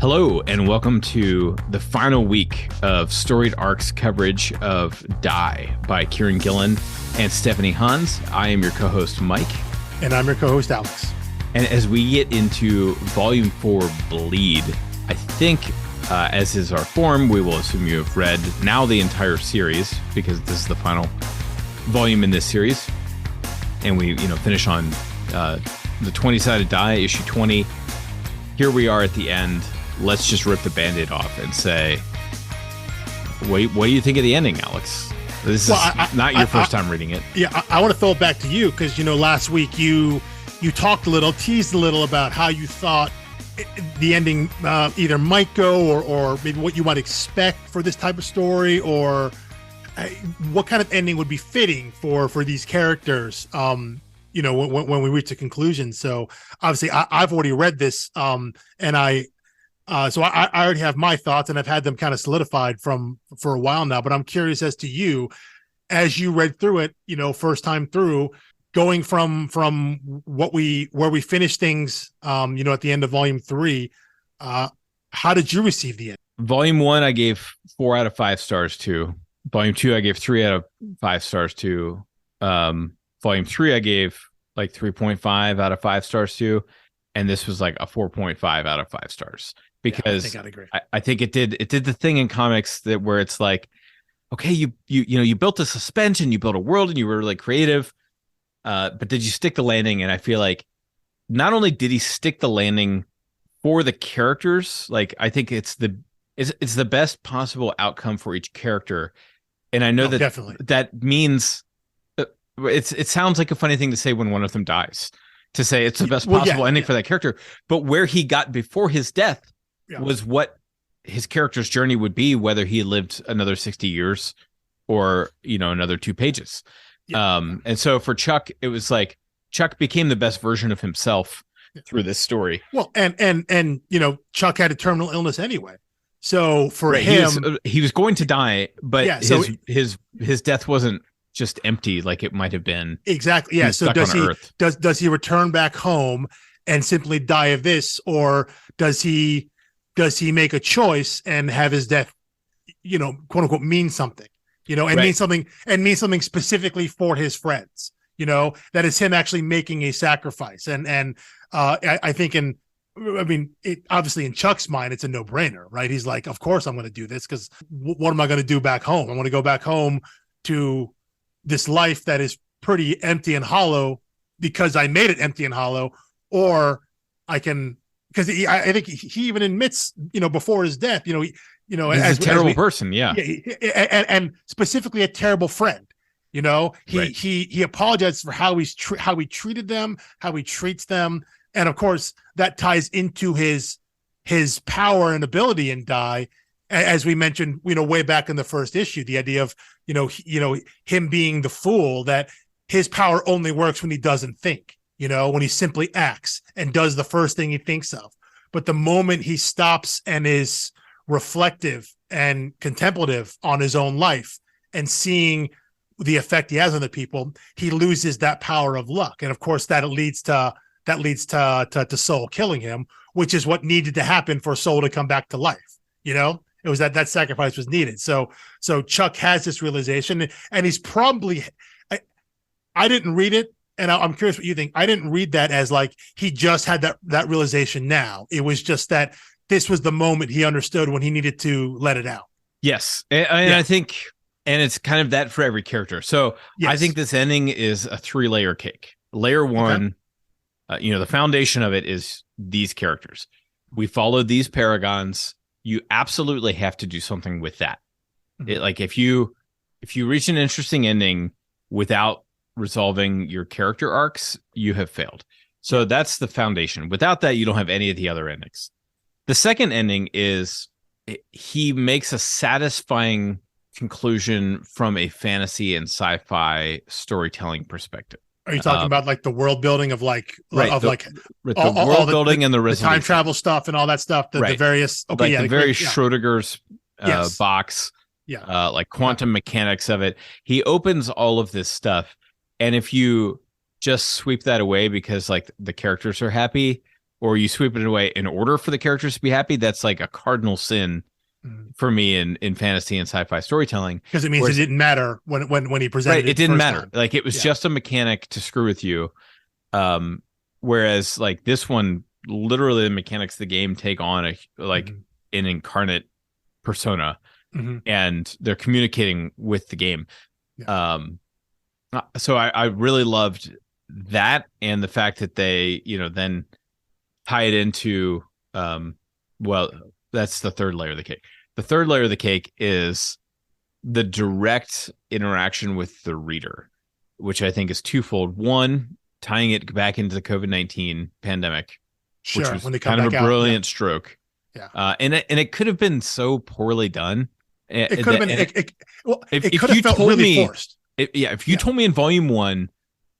Hello, and welcome to the final week of Storied Arcs coverage of Die by Kieran Gillen and Stephanie Hans. I am your co-host, Mike. And I'm your co-host, Alex. And as we get into Volume 4, Bleed, I think, as is our form, we will assume you have read now the entire series, because this is the final volume in this series. And we, finish on the 20-sided Die, issue 20. Here we are at the end. Let's just rip the Band-Aid off and say, what do you think of the ending, Alex? This is not your first time reading it. Yeah, I want to throw it back to you because, last week you talked a little, teased a little about how you thought the ending either might go or maybe what you might expect for this type of story, or what kind of ending would be fitting for these characters, when we reach a conclusion. So obviously I've already read this and so I already have my thoughts, and I've had them kind of solidified for a while now. But I'm curious as to you, as you read through it, first time through, going from where we finished things, at the end of Volume 3. How did you receive the end? Volume 1, I gave 4 out of 5 stars to. Volume 2, I gave 3 out of 5 stars to. Volume 3, I gave like 3.5 out of 5 stars to. And this was like a 4.5 out of 5 stars. Because yeah, I think I'd agree. I think it did the thing in comics where it's like, okay, you built a suspension, you built a world, and you were really creative, but did you stick the landing? And I feel like not only did he stick the landing for the characters, like I think it's the best possible outcome for each character. And I know that means it sounds like a funny thing to say when one of them dies, to say it's the best possible ending for that character, but where he got before his death was what his character's journey would be, whether he lived another 60 years or, another 2 pages. And so for Chuck, it was like Chuck became the best version of himself through this story. Well, and Chuck had a terminal illness anyway. So for him, he was going to die, but his death wasn't just empty like it might have been. Exactly. Yeah. So does he return back home and simply die of this, or does he make a choice and have his death, quote unquote, mean something, mean something specifically for his friends, that is him actually making a sacrifice. And I think obviously in Chuck's mind, it's a no brainer, right? He's like, of course I'm going to do this, because what am I going to do back home? I want to go back home to this life that is pretty empty and hollow because I made it empty and hollow, or I can, because I think he even admits, before his death, he's as a terrible person. Yeah. And specifically a terrible friend, he apologized for how he treated them, how he treats them. And of course that ties into his power and ability in Die, as we mentioned, way back in the first issue, the idea of, him being the fool, that his power only works when he doesn't think, when he simply acts and does the first thing he thinks of. But the moment he stops and is reflective and contemplative on his own life and seeing the effect he has on the people, he loses that power of luck. And of course that leads to Soul killing him, which is what needed to happen for Soul to come back to life. It was that sacrifice was needed. So Chuck has this realization, and he's probably, I didn't read it, and I'm curious what you think. I didn't read that as like he just had that realization now. It was just that this was the moment he understood when he needed to let it out. Yes. And I think, and it's kind of that for every character. So yes. I think this ending is a 3-layer cake. Layer 1, the foundation of it is these characters. We followed these paragons. You absolutely have to do something with that. Mm-hmm. If you reach an interesting ending without resolving your character arcs, you have failed. So that's the foundation. Without that, you don't have any of the other endings. The second ending is he makes a satisfying conclusion from a fantasy and sci-fi storytelling perspective. Are you talking about like the world building of the world building and the time travel stuff and all that stuff, the various Schrodinger's box, like quantum mechanics of it. He opens all of this stuff, and if you just sweep that away because like the characters are happy, or you sweep it away in order for the characters to be happy, that's like a cardinal sin for me in fantasy and sci-fi storytelling. Because it means Whereas, it didn't matter when he presented right, it it didn't first matter. time. Like it was just a mechanic to screw with you. Whereas like this one, literally the mechanics of the game take on an incarnate persona, and they're communicating with the game. Yeah. So I really loved that, and the fact that they, then tie it into, well, that's the third layer of the cake. The third layer of the cake is the direct interaction with the reader, which I think is twofold. One, tying it back into the COVID-19 pandemic, which was when they kind of a brilliant stroke. Yeah. And it could have been so poorly done. It could have been. It could have felt really forced. If you told me in volume 1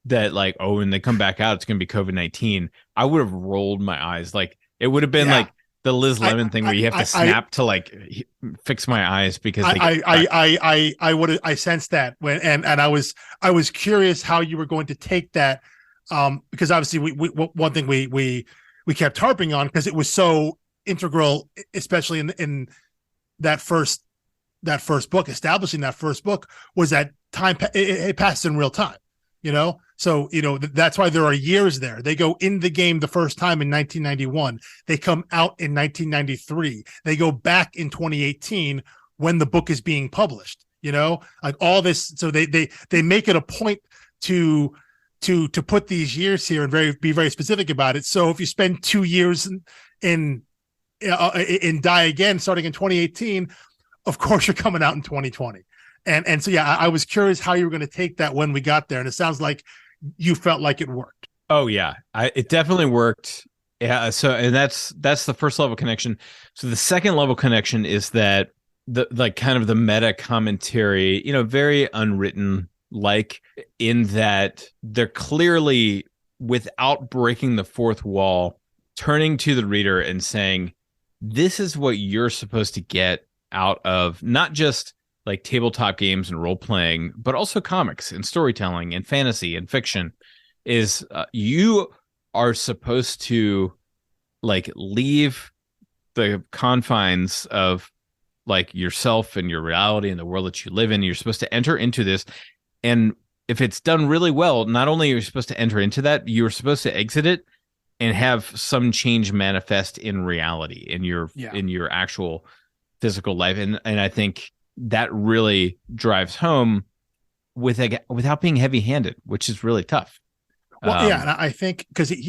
that like, oh, when they come back out, it's going to be COVID-19, I would have rolled my eyes. Like it would have been like the Liz Lemon thing where you have to snap to like fix my eyes because I sensed that and I was curious how you were going to take that, because obviously we one thing we kept harping on, because it was so integral, especially in that first book, establishing that first book, was that time it passed in real time, so that's why there are years there. They go in the game the first time in 1991, they come out in 1993, they go back in 2018 when the book is being published, like all this. So they make it a point to put these years here and be very specific about it. So if you spend 2 years in Die Again starting in 2018, of course you're coming out in 2020. And so, yeah, I was curious how you were going to take that when we got there. And it sounds like you felt like it worked. Oh, yeah, it definitely worked. Yeah. So, and that's the first level connection. So the second level connection is that the kind of the meta commentary, very unwritten, like in that they're clearly, without breaking the fourth wall, turning to the reader and saying, this is what you're supposed to get out of not just like tabletop games and role playing, but also comics and storytelling and fantasy and fiction, is you are supposed to like leave the confines of like yourself and your reality and the world that you live in. You're supposed to enter into this. And if it's done really well, not only are you supposed to enter into that, you're supposed to exit it and have some change manifest in reality, in your actual physical life. And I think that really drives home without being heavy-handed, which is really tough. Well, and I think because I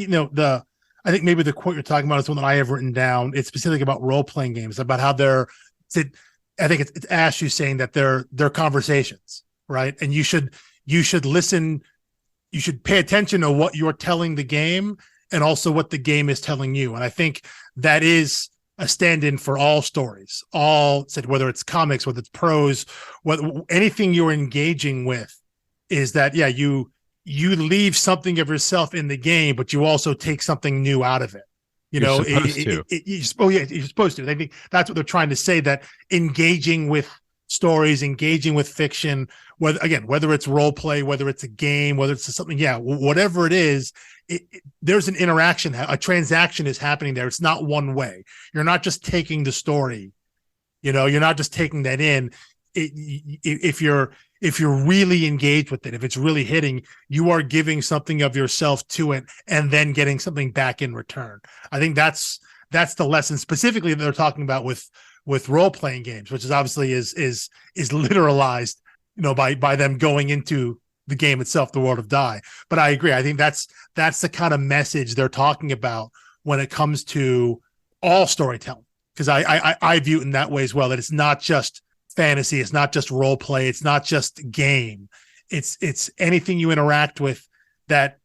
think maybe the quote you're talking about is one that I have written down. It's specific about role-playing games, about how I think it's Ash who's saying that they're conversations, right? And you should listen, you should pay attention to what you're telling the game and also what the game is telling you. And I think that is a stand-in for all stories, whether it's comics, whether it's prose, anything you're engaging with, is that, you leave something of yourself in the game, but you also take something new out of it. You're supposed to. I think that's what they're trying to say, that engaging with stories, engaging with fiction, whether it's role play, whether it's a game, whether it's something, whatever it is, there's an interaction, a transaction is happening there. It's not one way. You're not just taking the story, you're not just taking that in. If you're really engaged with it, if it's really hitting, you are giving something of yourself to it and then getting something back in return. I think that's the lesson specifically that they're talking about with role-playing games, which is obviously is literalized, by them going into the game itself, the world of Die. But I agree. I think that's the kind of message they're talking about when it comes to all storytelling, because I view it in that way as well, that it's not just fantasy, it's not just role play, it's not just game, it's anything you interact with that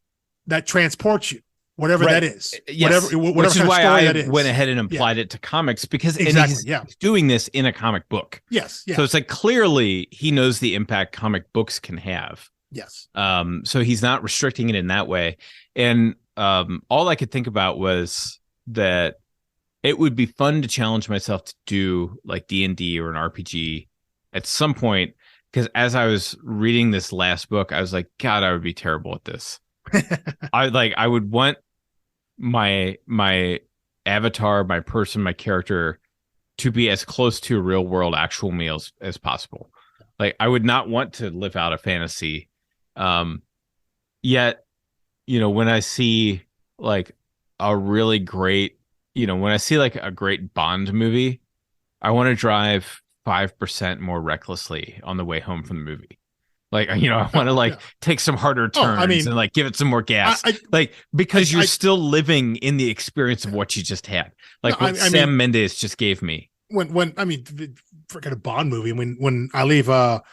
transports you, whatever that is. Yes. Whatever which is why I went ahead and applied it to comics, because exactly, he's doing this in a comic book. Yes. So it's like clearly he knows the impact comic books can have. Yes. So he's not restricting it in that way. And all I could think about was that it would be fun to challenge myself to do like D&D or an RPG at some point, because as I was reading this last book, I was like, God, I would be terrible at this. I would want my avatar, my person, my character to be as close to real world actual meals as possible. Like I would not want to live out a fantasy. Um, Yet, when I see like a really great, when I see like a great Bond movie, I want to drive 5% more recklessly on the way home from the movie. Like, I want Oh, to like yeah. take some harder Oh, I turns mean, and like give it some more I, gas. I, Like, because you're I still living in the experience of yeah. what you just had. No, Like what I mean, Sam Mendes just gave me. when I mean, forget a Bond movie. When I leave a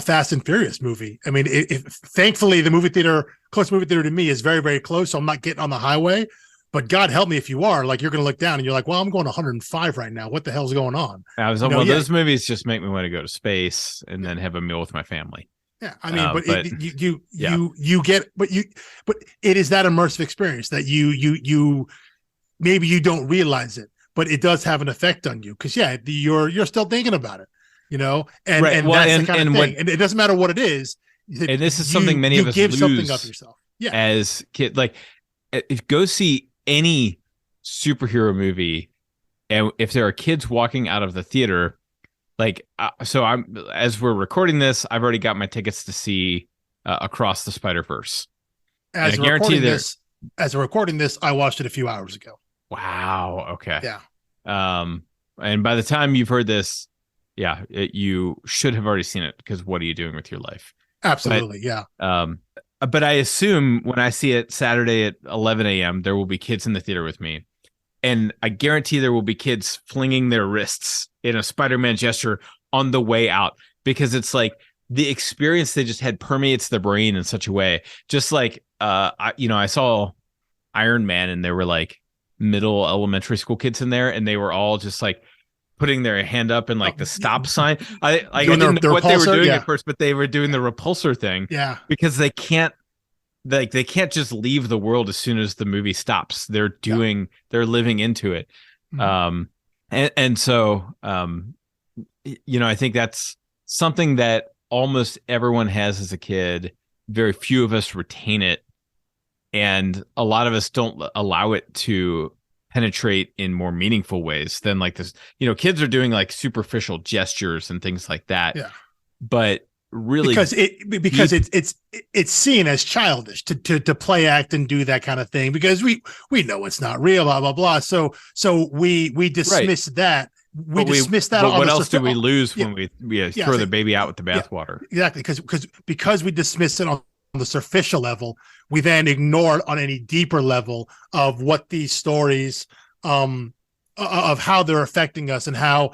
Fast and Furious movie, I mean, thankfully the close movie theater to me is very very close, so I'm not getting on the highway. But God help me if you are, like, you're going to look down and you're like, well, I'm going 105 right now. What the hell's going on? I was Well, yeah, those movies just make me want to go to space and then have a meal with my family. yeah. I mean, but But yeah, you get, but it is that immersive experience that you maybe you don't realize it, but it does have an effect on you because yeah, you're still thinking about it, and right. and Well, that's the kind of and thing, what and it doesn't matter what it is. That and this is something you many you of us give something of lose yourself. Yeah, as kid. Like, if go see any superhero movie, and if there are kids walking out of the theater, like, so I'm as we're recording this, I've already got my tickets to see Across the Spider Verse, and I as we're guarantee recording there. this, I watched it a few hours ago. Wow. Okay. Yeah, Um, and by the time you've heard this, yeah, you should have already seen it because what are you doing with your life? But absolutely. Yeah, um, but I assume when I see it Saturday at 11 a.m., there will be kids in the theater with me. And I guarantee there will be kids flinging their wrists in a Spider-Man gesture on the way out because it's like the experience they just had permeates the brain in such a way. Just like, I saw Iron Man and there were like middle elementary school kids in there and they were all just like putting their hand up in like the stop sign. I doing didn't know the what they were repulsor. doing Yeah, at first, but they were doing the repulsor thing yeah, because they can't just leave the world as soon as the movie stops. yeah. They're living into it. Mhm. Um and so I think that's something that almost everyone has as a kid. Very few of us retain it, and a lot of us don't allow it to penetrate in more meaningful ways than like this. Kids are doing like superficial gestures and things like that, Yeah. but really Because deep, it's seen as childish to play act and do that kind of thing because we know it's not real, blah blah blah. So we right. dismiss that. We But dismiss that what on the else do surface. we lose Yeah, when we yeah, throw the baby out with the yeah, bathwater? exactly. Because we dismiss it on the superficial level, we then ignore it on any deeper level of what these stories, of how they're affecting us and how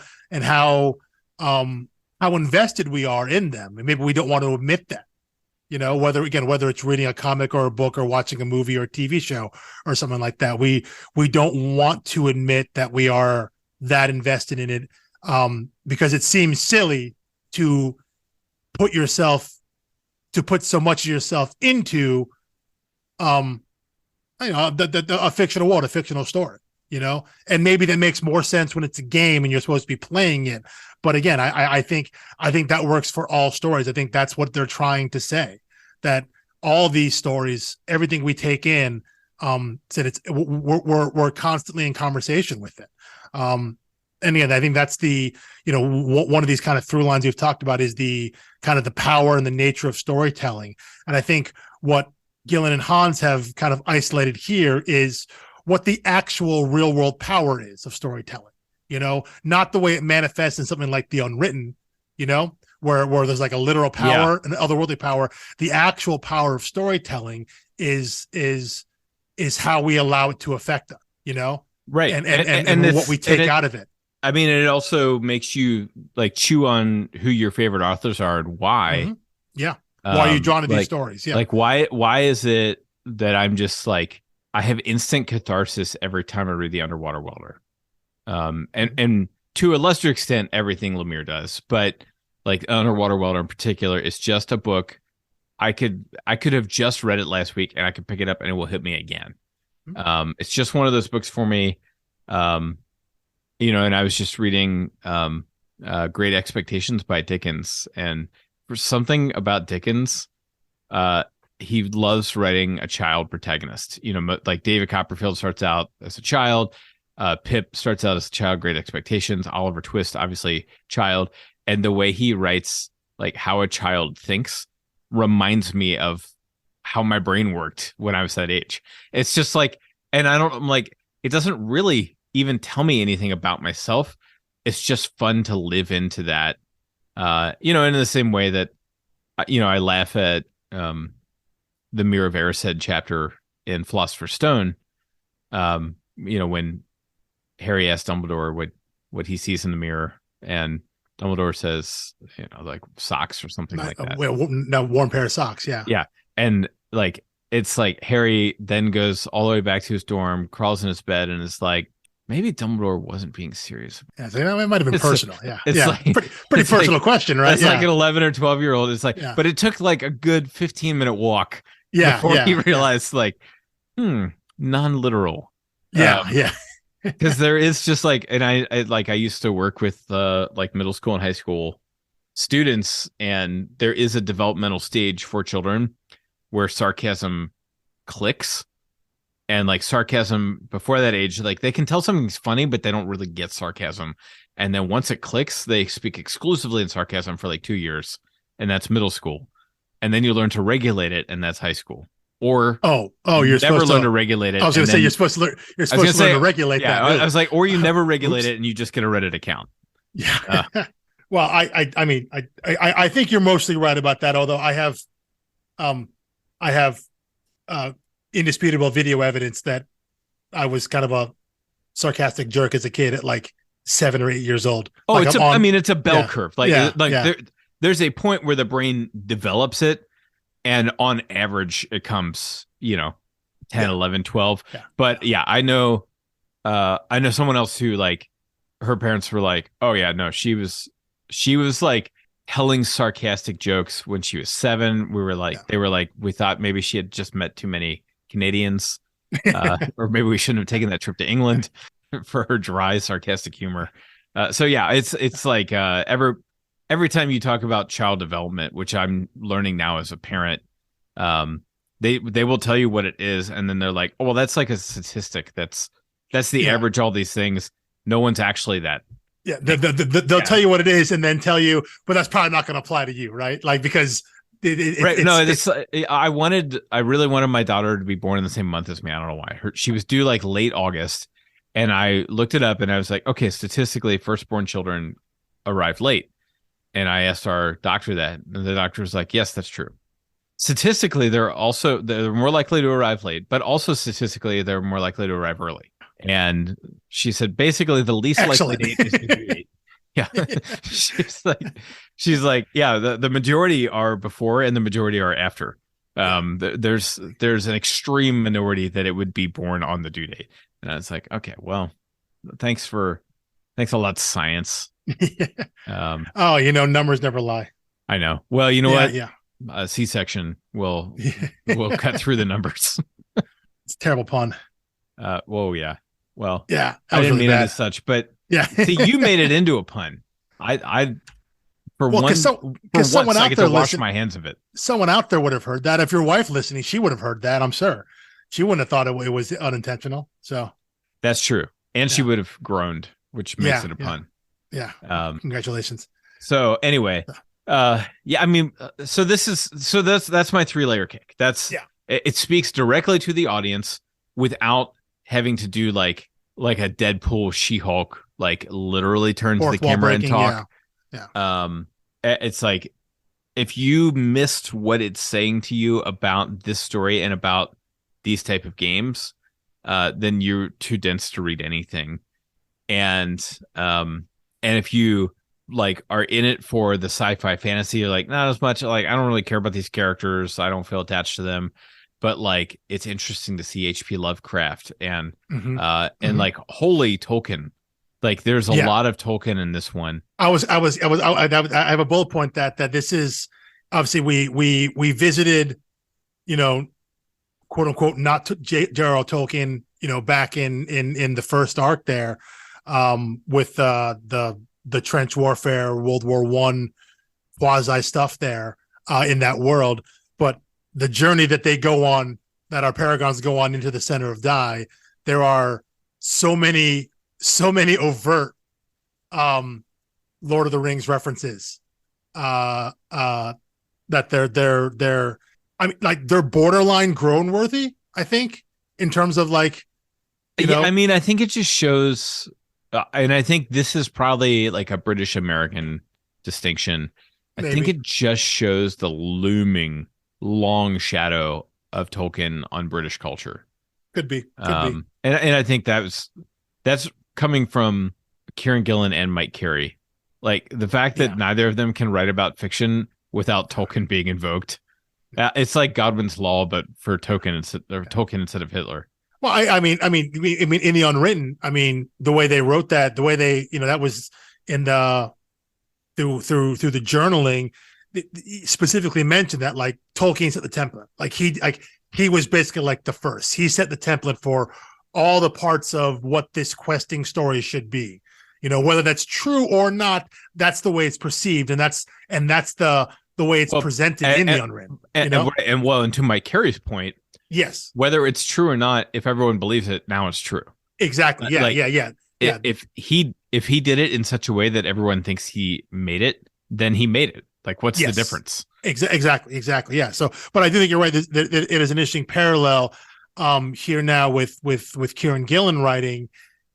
invested we are in them, and maybe we don't want to admit that. Whether it's reading a comic or a book or watching a movie or a TV show or something like that, we don't want to admit that we are that invested in it, because it seems silly to put so much of yourself into um a fictional world, a fictional story, and maybe that makes more sense when it's a game and you're supposed to be playing it. But again, I think that works for all stories. I think that's what they're trying to say, that all these stories, everything we take in, said it's we're constantly in conversation with it. And again, I think that's the, one of these kind of through lines we've talked about is the kind of the power and the nature of storytelling. And I think what Gillen and Hans have kind of isolated here is what the actual real world power is of storytelling, not the way it manifests in something like the unwritten, where there's like a literal Yeah, power and otherworldly power. The actual power of storytelling is how we allow it to affect us, right. and what we take out of it. I mean, it also makes you like chew on who your favorite authors are and why. Mm-hmm. Yeah. Why are you drawn to these stories? Yeah. Like why is it that I'm just like I have instant catharsis every time I read The Underwater Welder? And to a lesser extent, everything Lemire does, but like Underwater Welder in particular is just a book. I could have just read it last week and I could pick it up and it will hit me again. It's just one of those books for me. And I was just reading Great Expectations by Dickens, and for something about Dickens, he loves writing a child protagonist. Like David Copperfield starts out as a child. Pip starts out as a child. Great Expectations. Oliver Twist, obviously, child. And the way he writes, like how a child thinks, reminds me of how my brain worked when I was that age. It's just like, and I'm like, it doesn't really even tell me anything about myself. It's just fun to live into that. In the same way that, I laugh at the Mirror of Erised chapter in Philosopher's Stone. When Harry asks Dumbledore what he sees in the mirror, and Dumbledore says, like socks or something like that. No, warm pair of socks. Yeah. Yeah. And like, it's like Harry then goes all the way back to his dorm, crawls in his bed, and is like, maybe Dumbledore wasn't being serious. Yeah, so it might have been personal. It's like, pretty personal question, right? It's like an 11 or 12-year-old. It's like, yeah. But it took like a good 15-minute walk before he realized, like, non-literal. Yeah. Because there is just like, and I used to work with like middle school and high school students, and there is a developmental stage for children where sarcasm clicks. And like sarcasm before that age, like they can tell something's funny, but they don't really get sarcasm. And then once it clicks, they speak exclusively in sarcasm for like 2 years, and that's middle school. And then you learn to regulate it, and that's high school. Or you're never learn to regulate it. I was going to say you're supposed to learn. You're supposed to learn to regulate that. I was like, or you never regulate it, and you just get a Reddit account. Yeah. Well, I think you're mostly right about that. Although I have indisputable video evidence that I was kind of a sarcastic jerk as a kid at like 7 or 8 years old. Oh, like it's a bell curve. There's a point where the brain develops it, and on average it comes, 10, 11, 12. Yeah. But I know someone else who, like, her parents were like, oh yeah, no, she was like telling sarcastic jokes when she was 7. We were like, they were like, we thought maybe she had just met too many Canadians, or maybe we shouldn't have taken that trip to England for her dry, sarcastic humor. It's like every time you talk about child development, which I'm learning now as a parent, they will tell you what it is, and then they're like, oh well, that's like a statistic. That's the average. All these things, no one's actually that. Yeah, they'll tell you what it is, and then tell you, but that's probably not going to apply to you, right? Like, because I really wanted my daughter to be born in the same month as me. I don't know why. She was due like late August, and I looked it up, and I was like, okay, statistically, firstborn children arrive late. And I asked our doctor that, and the doctor was like, yes, that's true. Statistically, they're more likely to arrive late, but also statistically, they're more likely to arrive early. And she said, basically, the least likely date is the due date. Yeah. she's like, yeah, the majority are before and the majority are after. There's an extreme minority that it would be born on the due date. And I was like, okay, well, thanks a lot, science. Numbers never lie. I know. Well, you know what? Yeah. A C-section will cut through the numbers. It's a terrible pun. Whoa, yeah. Well, yeah, I didn't mean it as such, but yeah. See, you made it into a pun. Someone out there wash my hands of it. Someone out there would have heard that. If your wife listening, she would have heard that. I'm sure she wouldn't have thought it was unintentional. So that's true, and she would have groaned, which makes it a pun. Yeah. Congratulations. So anyway, so that's my 3-layer cake. It speaks directly to the audience without having to do like a Deadpool She-Hulk, like literally turns the camera and talk. It's like, if you missed what it's saying to you about this story and about these type of games, then you're too dense to read anything. And if you like are in it for the sci-fi fantasy, you're like, not as much, like, I don't really care about these characters, I don't feel attached to them, but like it's interesting to see H.P. Lovecraft and like holy Tolkien. Like there's a lot of Tolkien in this one. I have a bullet point that this is obviously we visited, quote unquote, not J.R.R. Tolkien, back in the first arc there, with the trench warfare, World War I quasi stuff there in that world. But the journey that they go on, that our paragons go on into the center of Die, there are so many overt Lord of the Rings references. That they're I mean, like, they're borderline groan worthy, I think, in terms of, like, yeah, I mean, I think it just shows, and I think this is probably like a British American distinction. I think it just shows the looming long shadow of Tolkien on British culture. Could be. And I think that's coming from Kieran Gillen and Mike Carey. Like, the fact that neither of them can write about fiction without Tolkien being invoked. It's like Godwin's Law, but for Tolkien instead of Hitler. Well, I mean, in the Unwritten, I mean, the way they wrote that, the way they, that was in the through the journaling, specifically mentioned that, like, Tolkien set the template. Like, he was basically like the first. He set the template for all the parts of what this questing story should be. Whether that's true or not, that's the way it's perceived, and that's the way it's presented in the Unwritten. And to Mike Carey's point, yes, whether it's true or not, if everyone believes it, now it's true. Exactly. Yeah, like, yeah. If he did it in such a way that everyone thinks he made it, then he made it. Like, what's the difference? Exactly. Yeah. So, but I do think you're right. It is an interesting parallel here now with Kieran Gillen writing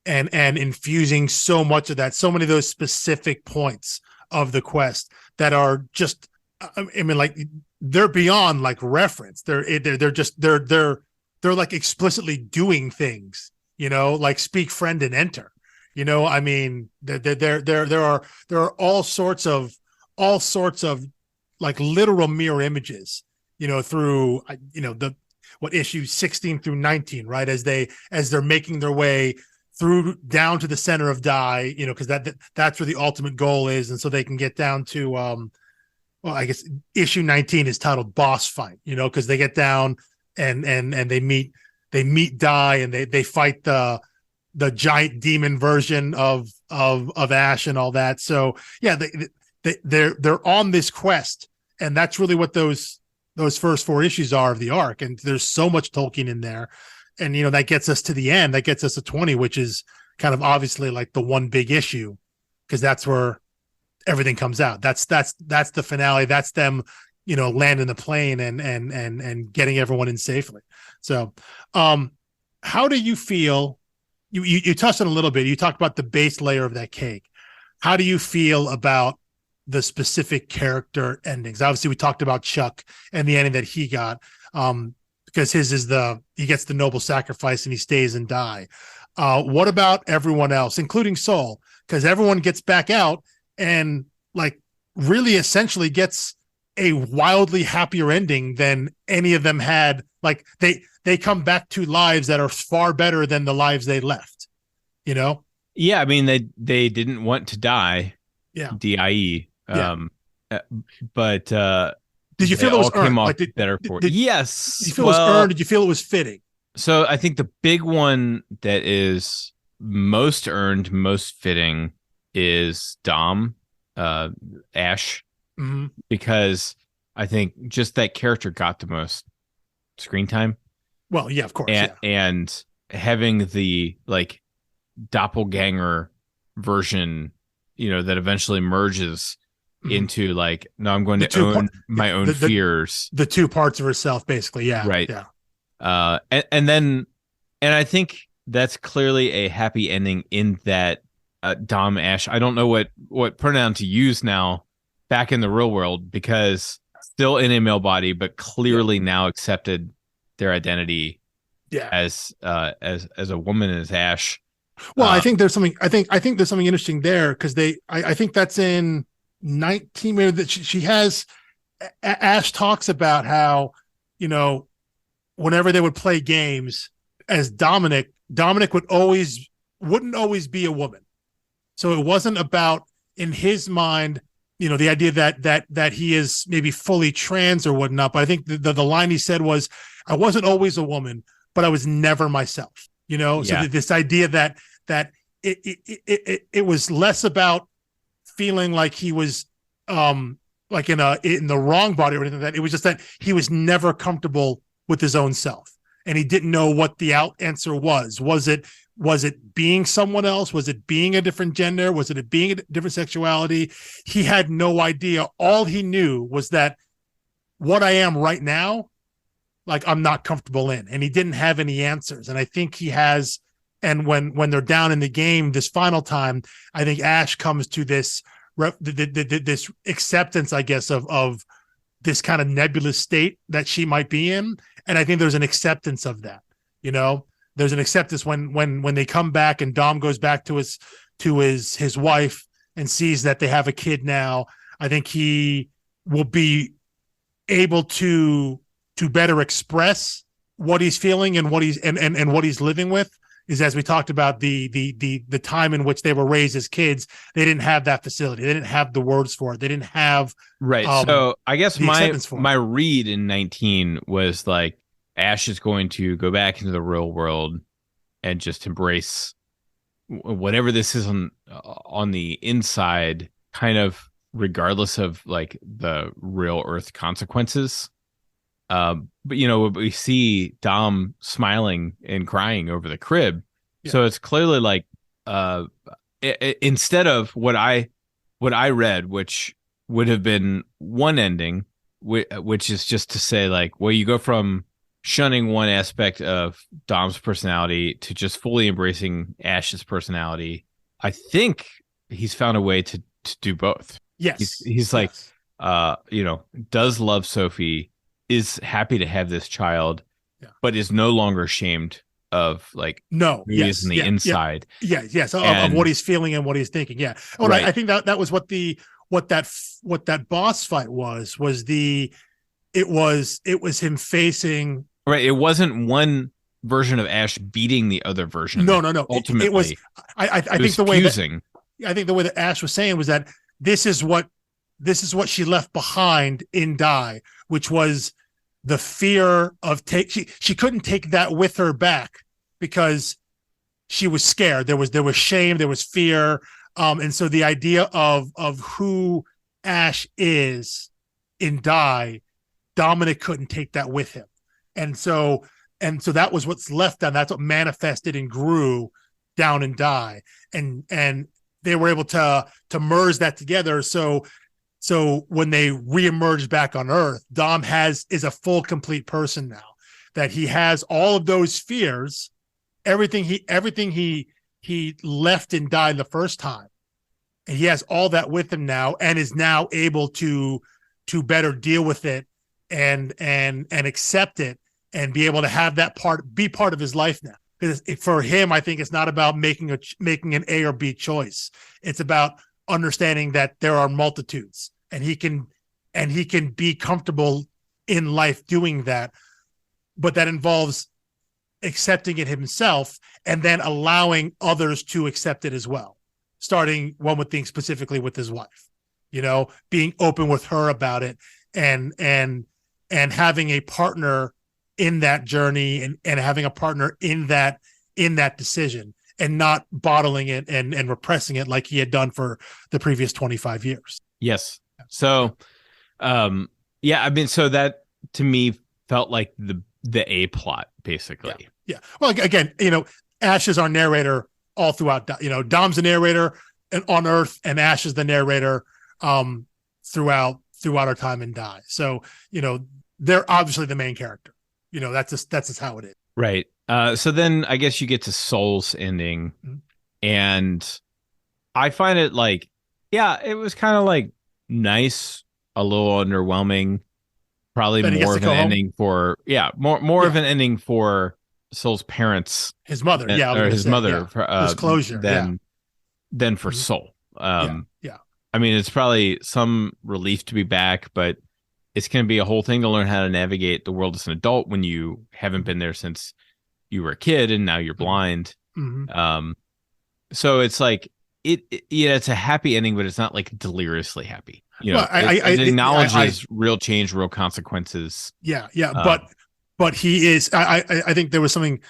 and infusing so much of that, so many of those specific points of the quest that are just, I mean, like, they're beyond, like, reference. They're like explicitly doing things, like speak friend and enter. I mean, there are all sorts of like literal mirror images, through what issues 16 through 19, right? As they're making their way through down to the center of Die, because that's where the ultimate goal is, and so they can get down to well, I guess issue 19 is titled Boss Fight, because they get down and they meet Die, and they fight the giant demon version of Ash and all that. So yeah, they're on this quest, and that's really what those first 4 issues are of the arc. And there's so much Tolkien in there, and that gets us to the end. That gets us to 20, which is kind of obviously like the one big issue, because that's where everything comes out. That's the finale. That's them, landing the plane and getting everyone in safely. So, how do you feel? You touched on a little bit. You talked about the base layer of that cake. How do you feel about the specific character endings? Obviously, we talked about Chuck and the ending that he got, because his is he gets the noble sacrifice and he stays and Die. What about everyone else, including Soul? Because everyone gets back out and, like, really essentially gets a wildly happier ending than any of them had. Like, they come back to lives that are far better than the lives they left. Yeah, I mean, they didn't want to die. Yeah. DIE. But did you feel it was earned? Like, better for yes. Did you feel it was earned? Did you feel it was fitting? So I think the big one that is most earned, most fitting is Dom, Ash, because I think just that character got the most screen time. Well, yeah, of course, and having the, like, doppelganger version, that eventually merges into, like, no, I'm going to own my own fears. The 2 parts of herself, basically. Yeah. Right. Yeah. And I think that's clearly a happy ending in that Dom Ash. I don't know what pronoun to use now back in the real world, because still in a male body, but clearly now accepted their identity as a woman, as Ash. Well, I think there's something. I think there's something interesting there, because I think that's in 19. Maybe that she has. Ash talks about how, whenever they would play games as Dominic wouldn't always be a woman. So it wasn't about, in his mind, the idea that he is maybe fully trans or whatnot. But I think the line he said was, "I wasn't always a woman, but I was never myself." So this idea that it was less about feeling like he was like in the wrong body or anything like that. It was just that he was never comfortable with his own self, and he didn't know what the answer was. Was it being someone else? Was it being a different gender? Was it being a different sexuality? He had no idea. All he knew was that what I am right now, like, I'm not comfortable in, and he didn't have any answers. And I think he has. And when they're down in the game this final time, I think Ash comes to this this acceptance, I guess, of this kind of nebulous state that she might be in. And I think there's an acceptance of that. There's an acceptance when they come back and Dom goes back to his wife and sees that they have a kid now. I think he will be able to better express what he's feeling and what he's living with. Is, as we talked about, the time in which they were raised as kids, they didn't have that facility. They didn't have the words for it. They didn't have so I guess my it. read in 19 was like Ash is going to go back into the real world and just embrace whatever this is on the inside, kind of regardless of like the real Earth consequences. But we see Dom smiling and crying over the crib. Yeah. So it's clearly like instead of what I read, which would have been one ending, which is just to say like, well, you go from shunning one aspect of Dom's personality to just fully embracing Ash's personality. I think he's found a way to do both. Yes. He's like, does love Sophie, is happy to have this child, but is no longer ashamed of like who he is in the inside. Of what he's feeling and what he's thinking. Yeah. Oh, right. I think that was what that boss fight was it was him facing. Right. It wasn't one version of Ash beating the other version. No. Ultimately, it was. I think the way that Ash was saying was that this is what she left behind in Die, which was the fear of she couldn't take that with her back because she was scared. There was shame, there was fear. And so the idea of who Ash is in Die, Dominic couldn't take that with him. And so that was what's left down. That's what manifested and grew down in Die. And they were able to merge that together. So when they reemerge back on Earth, Dom is a full, complete person now. That he has all of those fears, everything he left and died the first time, and he has all that with him now, and is now able to better deal with it and accept it, and be able to have that be part of his life now. Because for him, I think it's not about making an A or B choice. It's about understanding that there are multitudes, and he can be comfortable in life doing that, but that involves accepting it himself and then allowing others to accept it as well. Starting one would think specifically with his wife, being open with her about it and having a partner in that journey and having a partner in that decision, and not bottling it and repressing it like he had done for the previous 25 years. Yes. So, so that to me felt like the A plot, basically. Yeah. Well, again, Ash is our narrator all throughout. Dom's the narrator on Earth, and Ash is the narrator throughout our time in Die. So, they're obviously the main character. That's just how it is. Right. So then I guess you get to Soul's ending, and I find it like, it was kind of like nice, a little underwhelming, probably more of an ending for more of an ending for Soul's parents, his mother, his mother, his closure than for Soul. Yeah. I mean, it's probably some relief to be back, but it's going to be a whole thing to learn how to navigate the world as an adult when you haven't been there since you were a kid and now you're blind. Mm-hmm. So it's like it's a happy ending, but it's not like deliriously happy. It acknowledges real change, real consequences. But he is. I think there was something.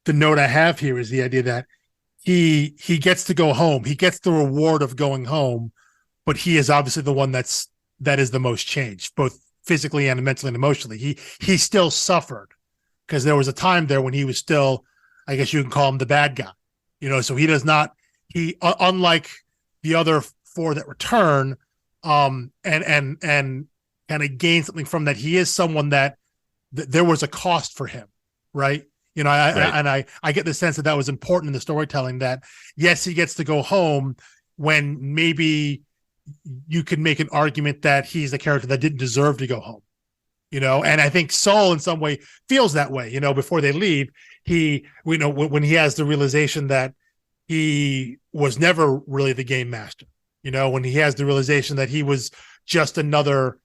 The note I have here is the idea that he gets to go home. He gets the reward of going home, but he is obviously the one that's that is the most changed, both physically and mentally and emotionally. He still suffered because there was a time there when he was still, I guess you can call him the bad guy, so he does not, unlike the other four that return, and kind of gain something from that. He is someone that there was a cost for him, right? I get the sense that was important in the storytelling, that yes, he gets to go home when maybe you could make an argument that he's a character that didn't deserve to go home, and I think Saul in some way feels that way, before they leave. When he has the realization that he was never really the game master, when he has the realization that he was just another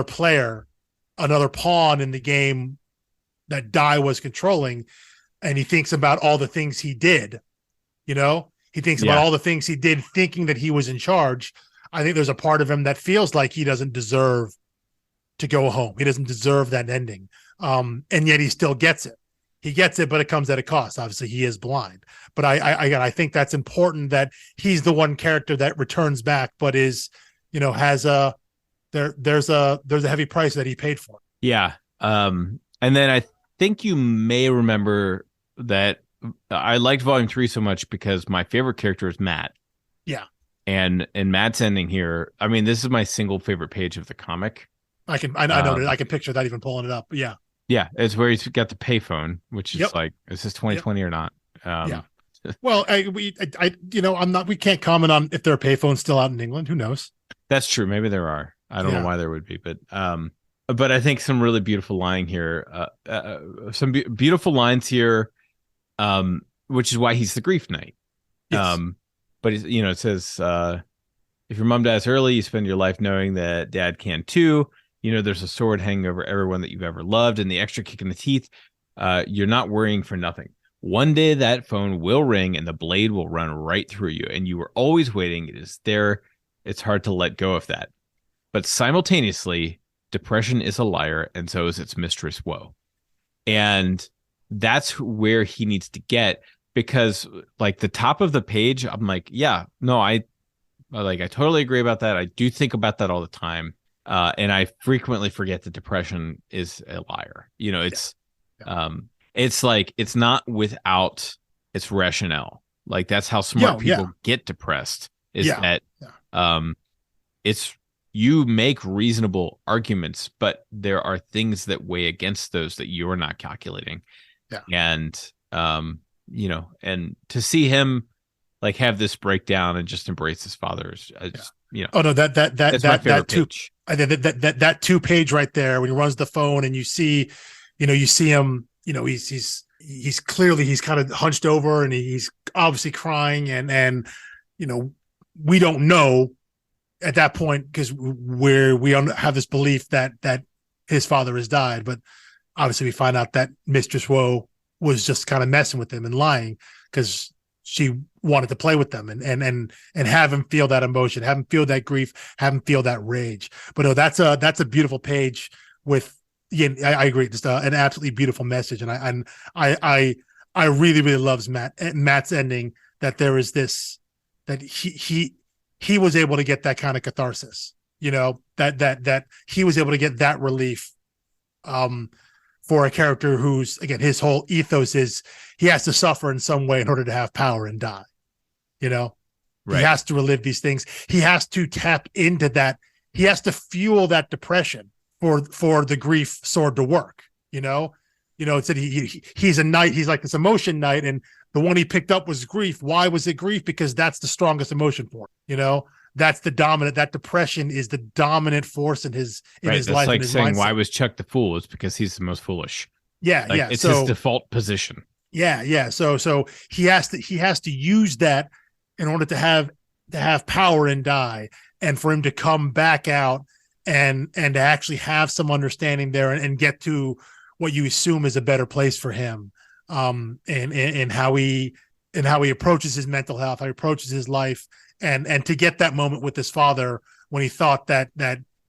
player, another pawn in the game that Dai was controlling, and he thinks about all the things he did, he thinks about all the things he did thinking that he was in charge. I think there's a part of him that feels like he doesn't deserve to go home. He doesn't deserve that ending. And yet he still gets it. He gets it, but it comes at a cost. Obviously he is blind, but I think that's important, that he's the one character that returns back, but is, has there's a heavy price that he paid for. Yeah. And then I think you may remember that I liked Volume 3 so much because my favorite character is Matt. Yeah. And Matt's ending here, I mean, this is my single favorite page of the comic. I know that I can picture that even pulling it up. But yeah. Yeah. It's where he's got the payphone, which is like, is this 2020 or not? Yeah. Well, we can't comment on if there are payphones still out in England. Who knows? That's true. Maybe there are. I don't know why there would be, but I think some really beautiful line here, beautiful lines here, which is why he's the grief knight. Yes. But it says, if your mom dies early, you spend your life knowing that dad can too. There's a sword hanging over everyone that you've ever loved, and the extra kick in the teeth. You're not worrying for nothing. One day that phone will ring and the blade will run right through you, and you were always waiting. It is there. It's hard to let go of that. But simultaneously, depression is a liar, and so is its mistress, woe. And that's where he needs to get, because like the top of the page, I'm like, yeah, no, I totally agree about that. I do think about that all the time. And I frequently forget that depression is a liar. It's like, it's not without its rationale. Like that's how smart people get depressed, is that it's, you make reasonable arguments, but there are things that weigh against those that you're not calculating. Yeah. And, and to see him like have this breakdown and just embrace his father's, Oh no, that's my favorite page. That 2-page right there, when he runs the phone and you see him, he's clearly, he's kind of hunched over and he's obviously crying, and we don't know at that point, because we have this belief that his father has died, but obviously we find out that Mistress Woe was just kind of messing with him and lying, because she wanted to play with them and have him feel that emotion, have him feel that grief, have him feel that rage. But no, that's a beautiful page with, I agree, just an absolutely beautiful message. And I really, really loves Matt's ending, that there is this, that he was able to get that kind of catharsis, that he was able to get that relief, for a character who's, again, his whole ethos is he has to suffer in some way in order to have power and die. Right. He has to relive these things. He has to tap into that. He has to fuel that depression for the grief sword to work. It said he's a knight. He's like this emotion knight, and the one he picked up was grief. Why was it grief? Because that's the strongest emotion for him. That's the dominant. That depression is the dominant force in his that's life. Like and his saying, mindset. why was Chuck the fool? It's because he's the most foolish. Yeah, It's his default position. Yeah. So he has to use that in order to have power and die, and for him to come back out and to actually have some understanding there, and get to what you assume is a better place for him, and how he approaches his mental health, how he approaches his life, and to get that moment with his father when he thought that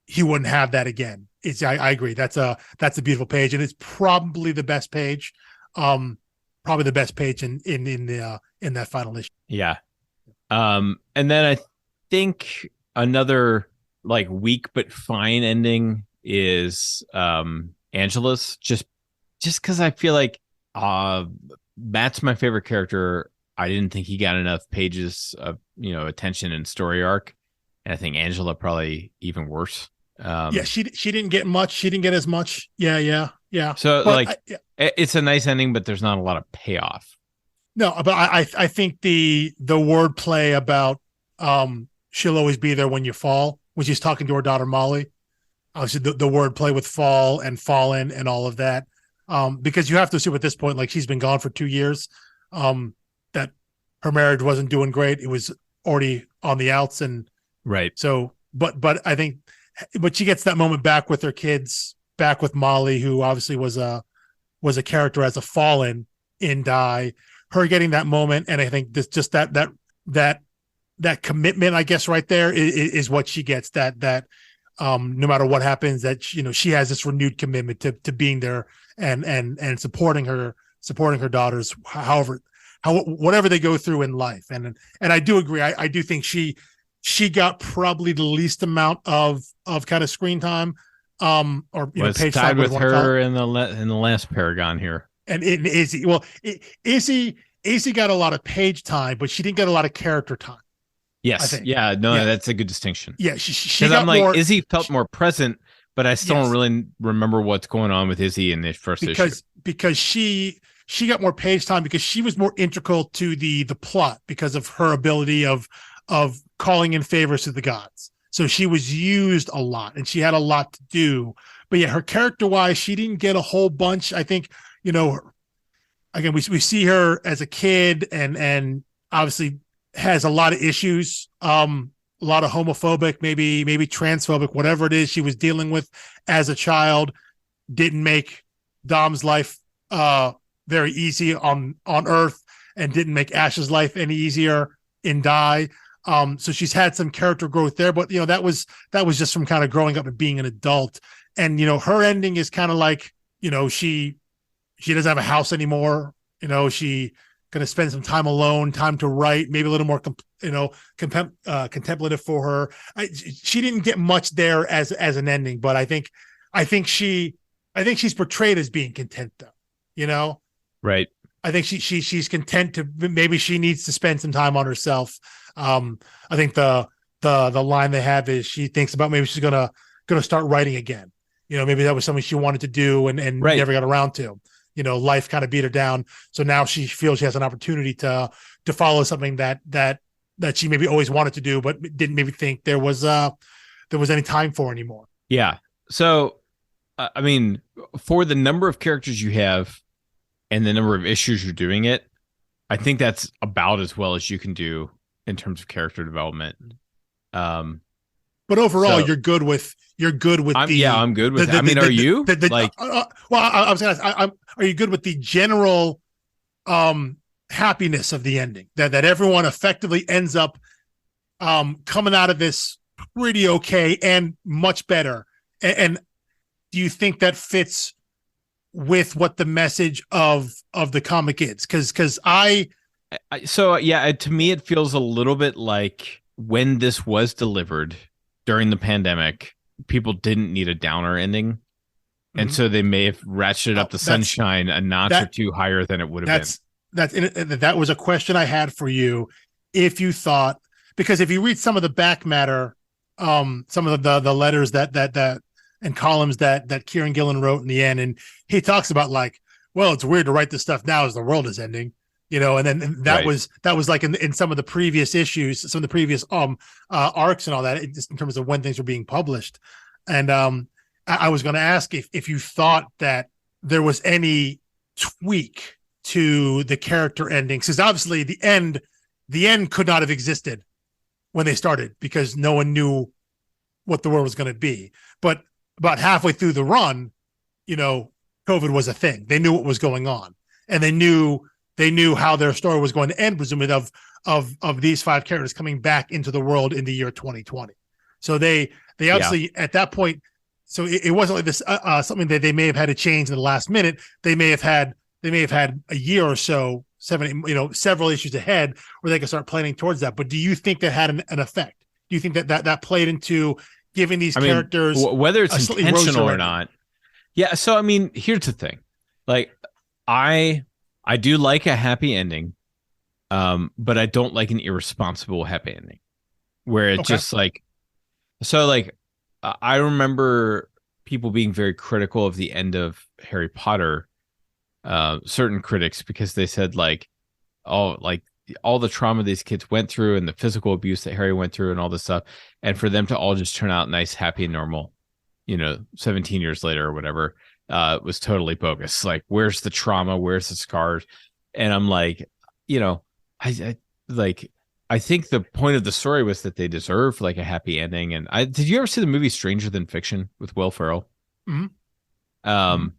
he wouldn't have that again. I agree. That's a beautiful page, and it's probably the best page, probably the best page in that final issue. Yeah. And then I think another like weak but fine ending is Angela's. Just because I feel like Matt's my favorite character. I didn't think he got enough pages of attention and story arc, and I think Angela probably even worse. Yeah, she didn't get much. She didn't get as much. Yeah. So But like, it's a nice ending, but there's not a lot of payoff. no, but I think the wordplay about she'll always be there when you fall, when she's talking to her daughter Molly. Obviously, the wordplay with fall and fallen and all of that, because you have to assume at this point, like she's been gone for 2 years, that her marriage wasn't doing great. It was already on the outs, and right. So, but I think, but she gets that moment back with her kids, back with Molly, who obviously was a character as a fallen in Die. Her getting that moment, and I think this just that commitment, I guess, right there is what she gets. That no matter what happens, that she has this renewed commitment to being there and supporting her daughters, whatever they go through in life. And I do agree. I do think she got probably the least amount of kind of screen time, or page tied with her in the last Paragon here. And Izzy, Izzy got a lot of page time, but she didn't get a lot of character time. Yes. Yeah. No, that's a good distinction. Yeah. She got more, Izzy felt more present, but I still don't really remember what's going on with Izzy in the first issue. Because she got more page time because she was more integral to the plot because of her ability of calling in favors to the gods. So she was used a lot and she had a lot to do. But yeah, her character wise, she didn't get a whole bunch. I think, again, we see her as a kid and obviously has a lot of issues, a lot of homophobic, maybe transphobic, whatever it is she was dealing with as a child. Didn't make Dom's life very easy on Earth, and didn't make Ash's life any easier in Die. So she's had some character growth there, but that was just from kind of growing up and being an adult. And her ending is kind of like, she doesn't have a house anymore. She going to spend some time alone, time to write, maybe a little more, contemplative for her. She didn't get much there as an ending, but I think she's portrayed as being content though, Right. I think she's content to, maybe she needs to spend some time on herself. I think the line they have is she thinks about maybe she's gonna start writing again. Maybe that was something she wanted to do and right. never got around to. Life kind of beat her down. So now she feels she has an opportunity to follow something that she maybe always wanted to do, but didn't maybe think there was any time for anymore. Yeah. So, I mean, for the number of characters you have and the number of issues you're doing it, I think that's about as well as you can do in terms of character development. But overall, you're good with I'm good with it. I mean, are you? Well, I was going to ask, are you good with the general happiness of the ending? That everyone effectively ends up coming out of this pretty okay and much better. And do you think that fits with what the message of the comic is? Because to me, it feels a little bit like when this was delivered during the pandemic, people didn't need a downer ending. And so they may have ratcheted up the sunshine a notch or two higher than it would have been. That was a question I had for you. If you thought, because if you read some of the back matter, some of the letters that and columns that Kieran Gillen wrote in the end, and he talks about like, well, it's weird to write this stuff now as the world is ending. And then that was like in some of the previous issues, some of the previous arcs and all that, just in terms of when things were being published. And I was going to ask if you thought that there was any tweak to the character endings, because obviously the end could not have existed when they started because no one knew what the world was going to be. But about halfway through the run, COVID was a thing. They knew what was going on, and they knew how their story was going to end, presumably of these 5 characters coming back into the world in the year 2020. So they obviously at that point, so it wasn't like this something that they may have had to change in the last minute. They may have had a year or so, several issues ahead where they could start planning towards that. But do you think that had an effect? Do you think that played into giving these I mean, characters whether it's a slightly rosier intentional or ending. not. Yeah. So, I mean, here's the thing. Like, I I do like a happy ending, but I don't like an irresponsible happy ending where it Okay. just like so like I remember people being very critical of the end of Harry Potter, certain critics because they said like all the trauma these kids went through and the physical abuse that Harry went through and all this stuff, and for them to all just turn out nice, happy, and normal, 17 years later or whatever, was totally bogus. Like, where's the trauma? Where's the scars? And I'm like, you know, I like I think the point of the story was that they deserve like a happy ending. And did you ever see the movie Stranger Than Fiction with Will Ferrell? Hmm. Hmm. Um,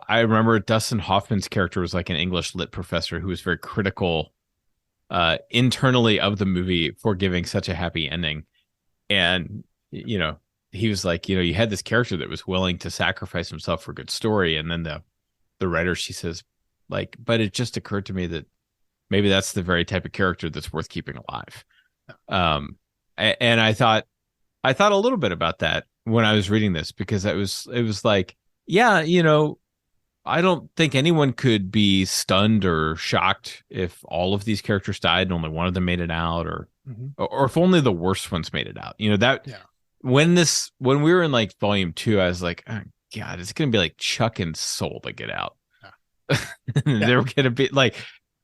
I remember Dustin Hoffman's character was like an English lit professor who was very critical internally of the movie for giving such a happy ending. And, he was like, you had this character that was willing to sacrifice himself for a good story. And then the writer, she says, like, but it just occurred to me that maybe that's the very type of character that's worth keeping alive. And I thought a little bit about that when I was reading this, because it was like, yeah, I don't think anyone could be stunned or shocked if all of these characters died and only one of them made it out, or Hmm. or if only the worst ones made it out. That Yeah. when we were in like volume 2, I was like, oh, God, it's gonna be like Chuck and Soul to get out. Yeah. Yeah. They're gonna be like,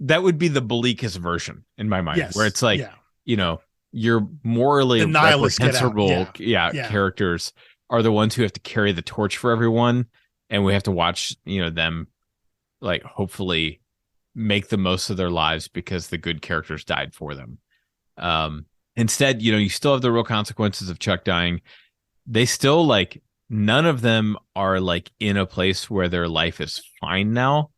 that would be the bleakest version in my mind, where Yes. it's like, Yeah. your morally The nihilists get out. reprehensible, Yeah. characters are the ones who have to carry the torch for everyone, and we have to watch, them like hopefully make the most of their lives because the good characters died for them. Instead, you still have the real consequences of Chuck dying. They still like, none of them are like in a place where their life is fine now,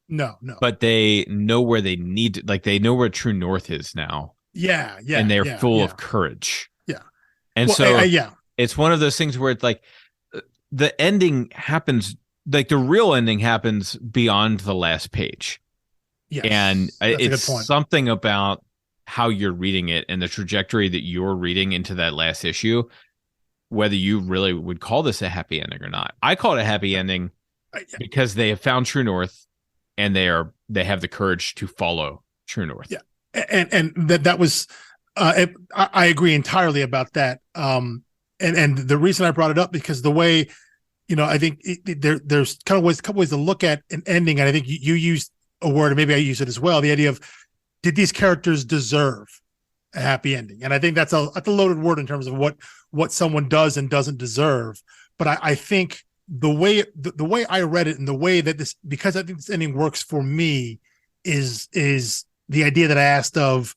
No. No. but they know where they need to, like, they know where true north is now, Yeah. and Yeah. they're Yeah. full Yeah. of courage. Yeah. And Well, so yeah. it's one of those things where it's like, the ending happens, like the real ending happens beyond the last page. Yes. And That's a good it's point. something about how you're reading it and the trajectory that you're reading into that last issue, whether you really would call this a happy ending or not. I call it a happy ending Yeah. because they have found true north, and they have the courage to follow true north. Yeah. And that was I agree entirely about that. And the reason I brought it up, because the way, I think there's kind of ways, a couple ways to look at an ending, and I think you used a word, and maybe I use it as well. The idea of, did these characters deserve a happy ending? And I think that's a loaded word in terms of what someone does and doesn't deserve. But I think the way I read it, and the way that this, because I think this ending works for me, is the idea that I asked of,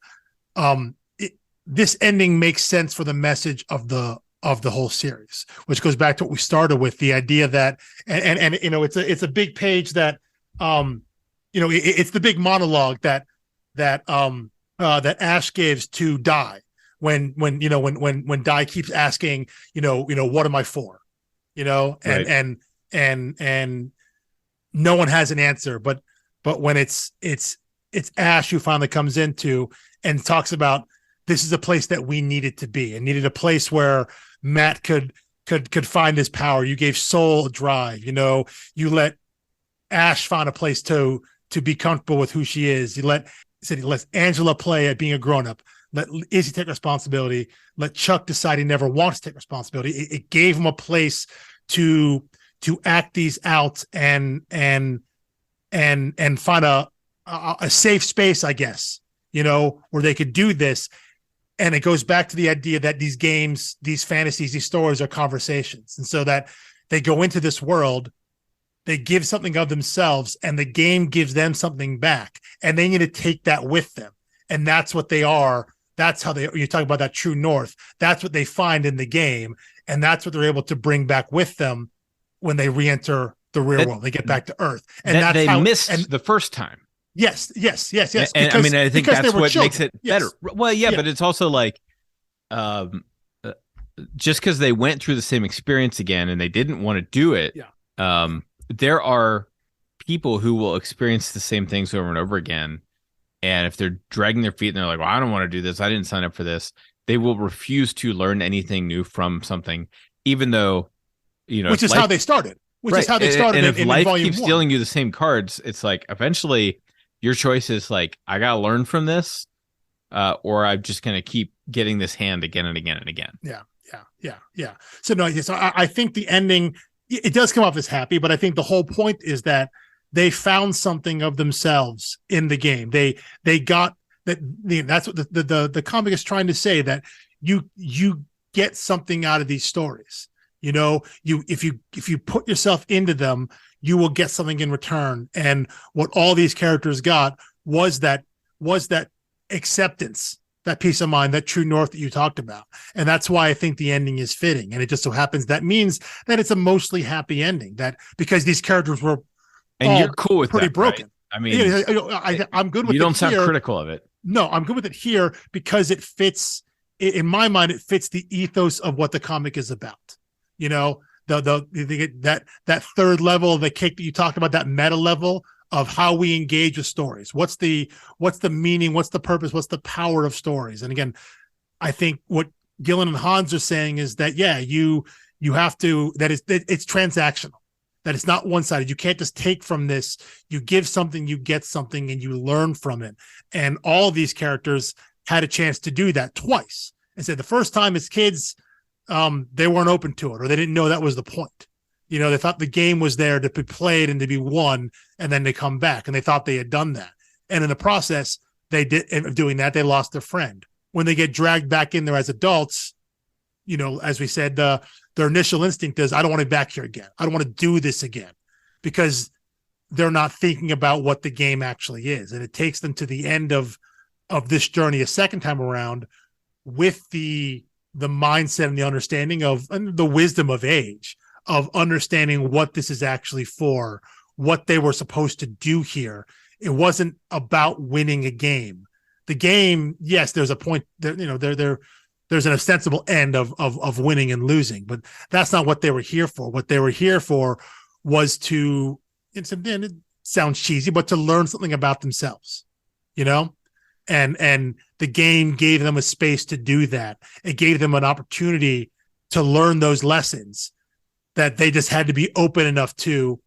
this ending makes sense for the message of the whole series, which goes back to what we started with, the idea that, and it's a big page that, it's the big monologue that Ash gives to Dai when Dai keeps asking, what am I for? And Right. and no one has an answer, but when it's Ash who finally comes into and talks about, this is a place that we needed to be, and needed a place where Matt could find his power. You gave Soul a drive, you let Ash find a place to be comfortable with who she is. He lets Angela play at being a grown-up. Let Izzy take responsibility. Let Chuck decide he never wants to take responsibility. It gave him a place to act these out and find a safe space, I guess, where they could do this. And it goes back to the idea that these games, these fantasies, these stories are conversations. And so that they go into this world, they give something of themselves, and the game gives them something back. And they need to take that with them. And that's what they are. That's how you talk about that true north. That's what they find in the game. And that's what they're able to bring back with them when they re-enter the real world. They get back to Earth. And that that's they how, missed the first time. Yes. And Because, I mean, I think that's what children. makes it Yes. better. Well, yeah, but it's also like, just because they went through the same experience again and they didn't want to do it. Yeah. There are people who will experience the same things over and over again. And if they're dragging their feet and they're like, well, I don't want to do this, I didn't sign up for this, they will refuse to learn anything new from something, even though, which is how they started. Which right. is how they started. And if in life volume keeps 1. dealing you the same cards, it's like eventually your choice is like, I gotta learn from this, or I'm just gonna keep getting this hand again and again and again. Yeah. So no, so I think the ending, it does come off as happy, but I think the whole point is that they found something of themselves in the game. They got that. That's what the comic is trying to say, that you get something out of these stories. If you put yourself into them, you will get something in return. And what all these characters got was that acceptance, that peace of mind, that true north that you talked about. And that's why I think the ending is fitting. And it just so happens that means that it's a mostly happy ending, that because these characters were and you're cool with pretty that, broken. Right? I mean, I'm good with it. You don't sound critical of it. No, I'm good with it here because it fits. In my mind, it fits the ethos of what the comic is about. That third level of the cake that you talked about, that meta level of how we engage with stories. What's the meaning? What's the purpose? What's the power of stories? And again, I think what Gillen and Hans are saying is that, you have to, it's transactional, that it's not one-sided. You can't just take from this. You give something, you get something, and you learn from it. And all these characters had a chance to do that twice. And said the first time as kids, they weren't open to it, or they didn't know that was the point. They thought the game was there to be played and to be won, and then they come back, and they thought they had done that. And in the process, of doing that, they lost their friend. When they get dragged back in there as adults, as we said, their initial instinct is, I don't want to be back here again. I don't want to do this again, because they're not thinking about what the game actually is. And it takes them to the end of this journey a second time around with the mindset and the understanding of, and the wisdom of age, of understanding what this is actually for, what they were supposed to do here. It wasn't about winning a game. The game, yes, there's a point that, there's an ostensible end of winning and losing, but that's not what they were here for. What they were here for was to, it sounds cheesy, but to learn something about themselves, and the game gave them a space to do that. It gave them an opportunity to learn those lessons that they just had to be open enough to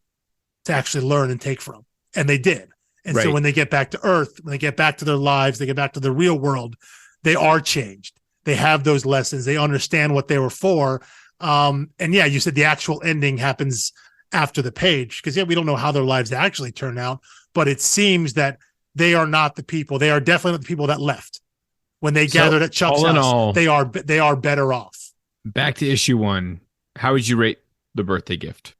actually learn and take from. And they did. And so when they get back to Earth, when they get back to their lives, they get back to the real world, they are changed. They have those lessons. They understand what they were for. And you said the actual ending happens after the page, because we don't know how their lives actually turn out, but it seems that they are not the people. They are definitely not the people that left. When they gathered at Chuck's house, they are better off. Back to issue 1. How would you rate the birthday gift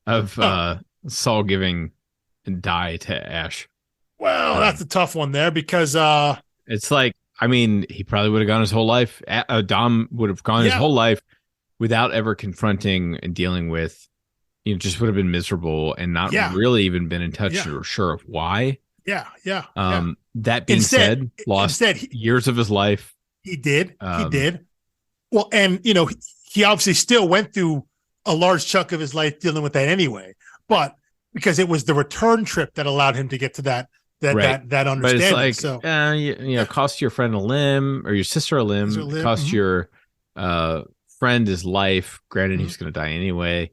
of Saul giving dye to Ash? Well, that's a tough one there, because it's like, I mean, he probably would have gone his whole life. Dom would have gone his whole life without ever confronting and dealing with, just would have been miserable and not really even been in touch or sure of why. That being said, lost years of his life. He did. Well, and he obviously still went through a large chunk of his life dealing with that anyway, but because it was the return trip that allowed him to get to that understanding. But it's like, so cost your friend a limb, or your sister a limb, cost your friend his life. Granted, he was going to die anyway.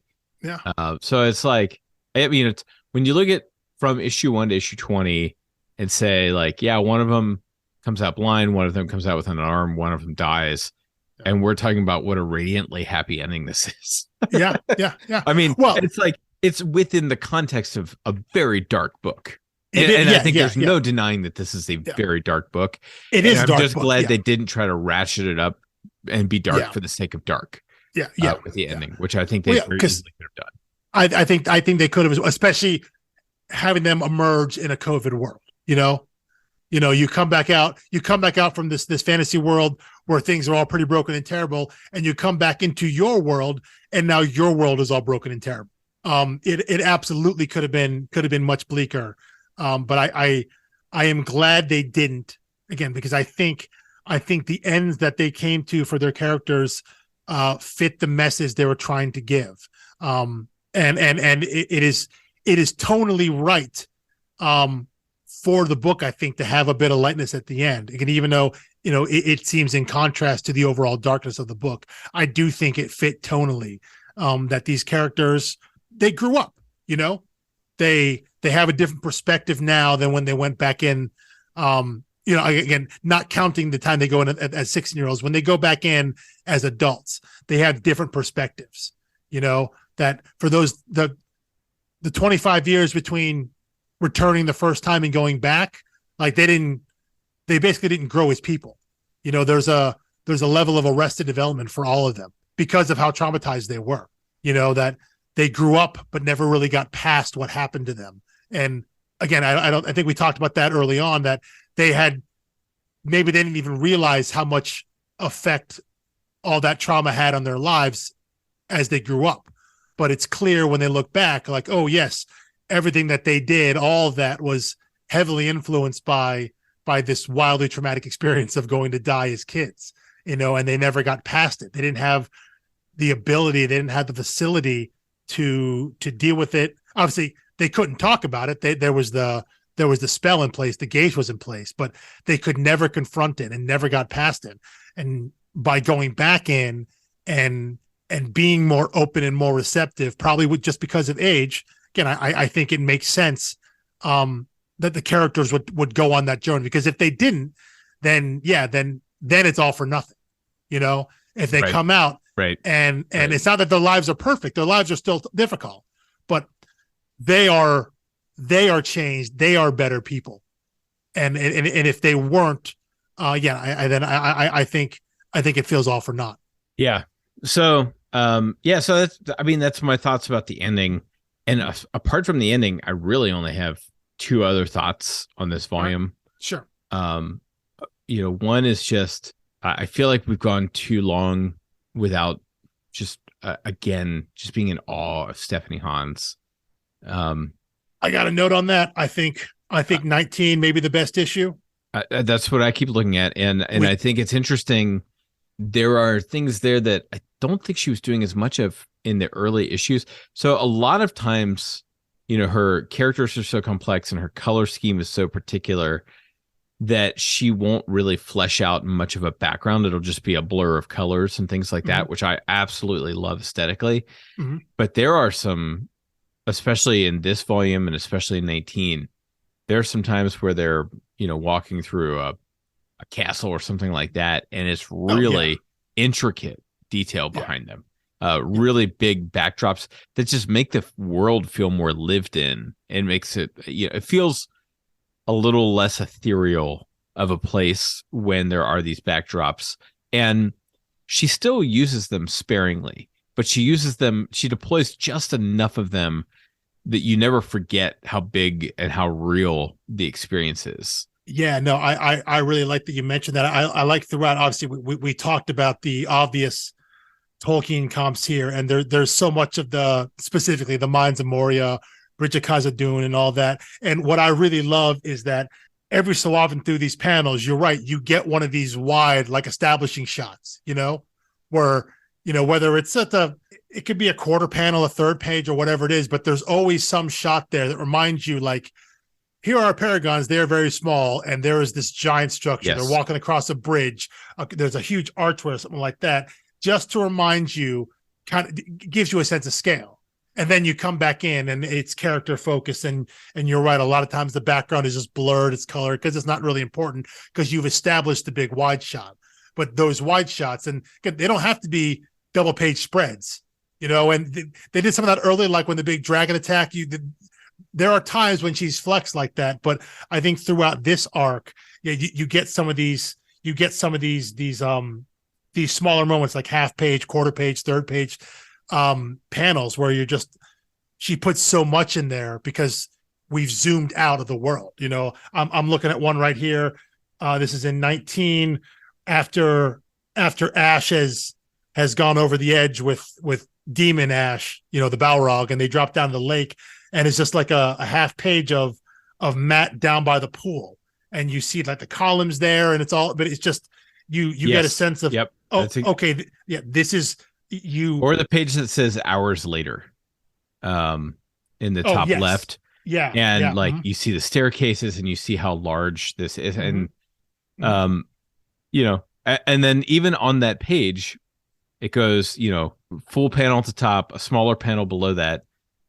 So it's like, it's when you look at from issue 1 to issue 20 and say, like, one of them comes out blind, one of them comes out with an arm, one of them dies. And we're talking about what a radiantly happy ending this is. Yeah. I mean, it's like, it's within the context of a very dark book. And I think there's no denying that this is a very dark book. It is. I'm just glad they didn't try to ratchet it up and be dark for the sake of dark. With the ending, which I think they very easily could have done. I think they could have, especially having them emerge in a COVID world. You come back out from this fantasy world where things are all pretty broken and terrible, and you come back into your world, and now your world is all broken and terrible. It absolutely could have been much bleaker. But I am glad they didn't, again, because I think the ends that they came to for their characters fit the message they were trying to give. And it is tonally right for the book, I think, to have a bit of lightness at the end. Again, even though, it seems in contrast to the overall darkness of the book, I do think it fit tonally, that these characters, they grew up, they have a different perspective now than when they went back in. Again, not counting the time they go in as 16-year-olds, when they go back in as adults, they have different perspectives, that for the 25 years between returning the first time and going back, like they basically didn't grow as people. There's a level of arrested development for all of them because of how traumatized they were, that they grew up but never really got past what happened to them. And again, I think we talked about that early on, that maybe they didn't even realize how much effect all that trauma had on their lives as they grew up. But it's clear when they look back, like, oh yes, everything that they did, all of that was heavily influenced by this wildly traumatic experience of going to die as kids, and they never got past it. They didn't have the ability, they didn't have the facility to deal with it. Obviously, they couldn't talk about it. There was the spell in place, the gauge was in place, but they could never confront it and never got past it. And by going back in and being more open and more receptive, probably just because of age, again, I think it makes sense that the characters would go on that journey, because if they didn't, then it's all for nothing. If they come out and it's not that their lives are perfect, their lives are still difficult, but they are changed, they are better people. And if they weren't, I think it feels all for naught. Yeah. So so that's my thoughts about the ending. And apart from the ending, I really only have two other thoughts on this volume. Sure. One is just, I feel like we've gone too long without just being in awe of Stephanie Hans. I got a note on that. I think 19 maybe the best issue. That's what I keep looking at, and I think it's interesting. There are things there that I don't think she was doing as much of in the early issues. So a lot of times, her characters are so complex and her color scheme is so particular that she won't really flesh out much of a background. It'll just be a blur of colors and things like that, which I absolutely love aesthetically. Mm-hmm. But there are some, especially in this volume and especially in 19, there are some times where they're, walking through a castle or something like that, and it's really intricate detail behind them. Really big backdrops that just make the world feel more lived in, and makes it, it feels a little less ethereal of a place when there are these backdrops. And she still uses them sparingly, but she deploys just enough of them that you never forget how big and how real the experience is. Yeah, no, I really like that you mentioned that. I like throughout, obviously we talked about the obvious Tolkien comps here, and there's so much of specifically the Mines of Moria, Bridge of Khazad-dûm, and all that. And what I really love is that every so often through these panels, you're right, you get one of these wide, like, establishing shots, where, whether it's it could be a quarter panel, a third page, or whatever it is, but there's always some shot there that reminds you, like, here are our paragons, they're very small, and there is this giant structure. Yes. They're walking across a bridge. There's a huge archway or something like that, just to remind you, kind of gives you a sense of scale. And then you come back in and it's character focused, and you're right, a lot of times the background is just blurred, it's colored, because it's not really important, because you've established the big wide shot. But those wide shots, and they don't have to be double page spreads, and they did some of that earlier, like when the big dragon attack, there are times when she's flexed like that. But I think throughout this arc, you get some of these smaller moments, like half page, quarter page, third page panels, where she puts so much in there because we've zoomed out of the world. I'm looking at one right here. This is in 19, after Ash has gone over the edge with Demon Ash, the Balrog, and they drop down the lake, and it's just like a half page of Matt down by the pool, and you see like the columns there, and it's all, but it's just you get a sense of, this is you, or the page that says hours later, in the top left. Yeah, and yeah. like you see the staircases and you see how large this is, Mm-hmm. and um and then even on that page it goes, full panel at the top, a smaller panel below that,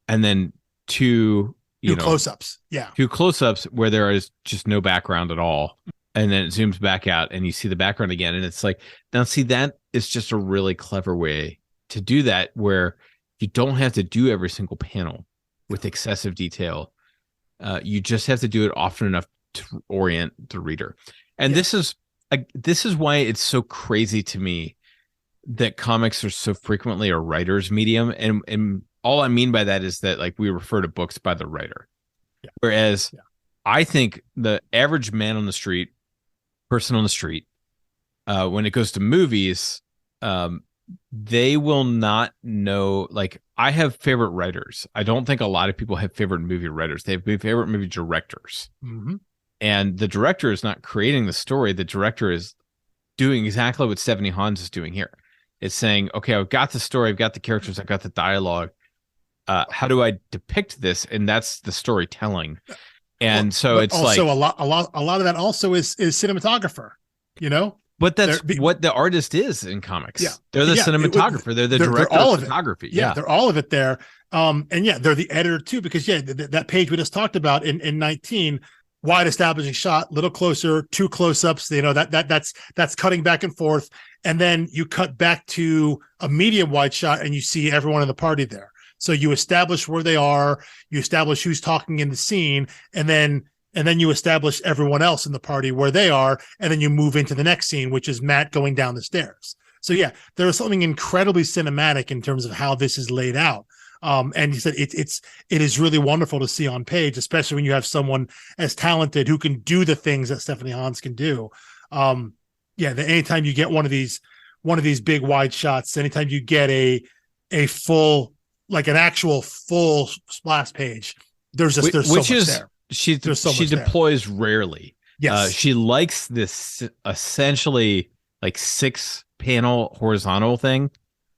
and then two Two close-ups. Yeah. two close-ups where there is just no background at all, and then it zooms back out and you see the background again, and it's like, now see, that is just a really clever way to do that, where you don't have to do every single panel with excessive detail. You just have to do it often enough to orient the reader. And Yeah. this is why it's so crazy to me that comics are so frequently a writer's medium. And all I mean by that is that, like, we refer to books by the writer. Yeah. Whereas Yeah. I think the average man on the street, person on the street, when it goes to movies, they will not know. Like, I have favorite writers. I don't think a lot of people have favorite movie writers. They have favorite movie directors. Mm-hmm. And the director is not creating the story. The director is doing exactly what Stephanie Hans is doing here. It's saying, okay, I've got the story, I've got the characters, I've got the dialogue. How do I depict this? And that's the storytelling. And so it's also like a lot of that also is cinematographer, But that's what the artist is in comics. Yeah. They're the cinematographer. They're the director of photography. Yeah, they're all of it there. And yeah, they're the editor too, because that page we just talked about in 19, wide establishing shot, little closer, two close-ups, that's cutting back and forth. And then you cut back to a medium wide shot and you see everyone in the party there. So you establish where they are, you establish who's talking in the scene, and then you establish everyone else in the party where they are, and then you move into the next scene, which is Matt going down the stairs. So yeah, there is something incredibly cinematic in terms of how this is laid out. And he said it is really wonderful to see on page, especially when you have someone as talented who can do the things that Stephanie Hans can do. Anytime you get one of these big wide shots, anytime you get a full, like an actual full splash page, there's so much there. She deploys rarely. Yes. She likes this essentially like 6-panel horizontal thing.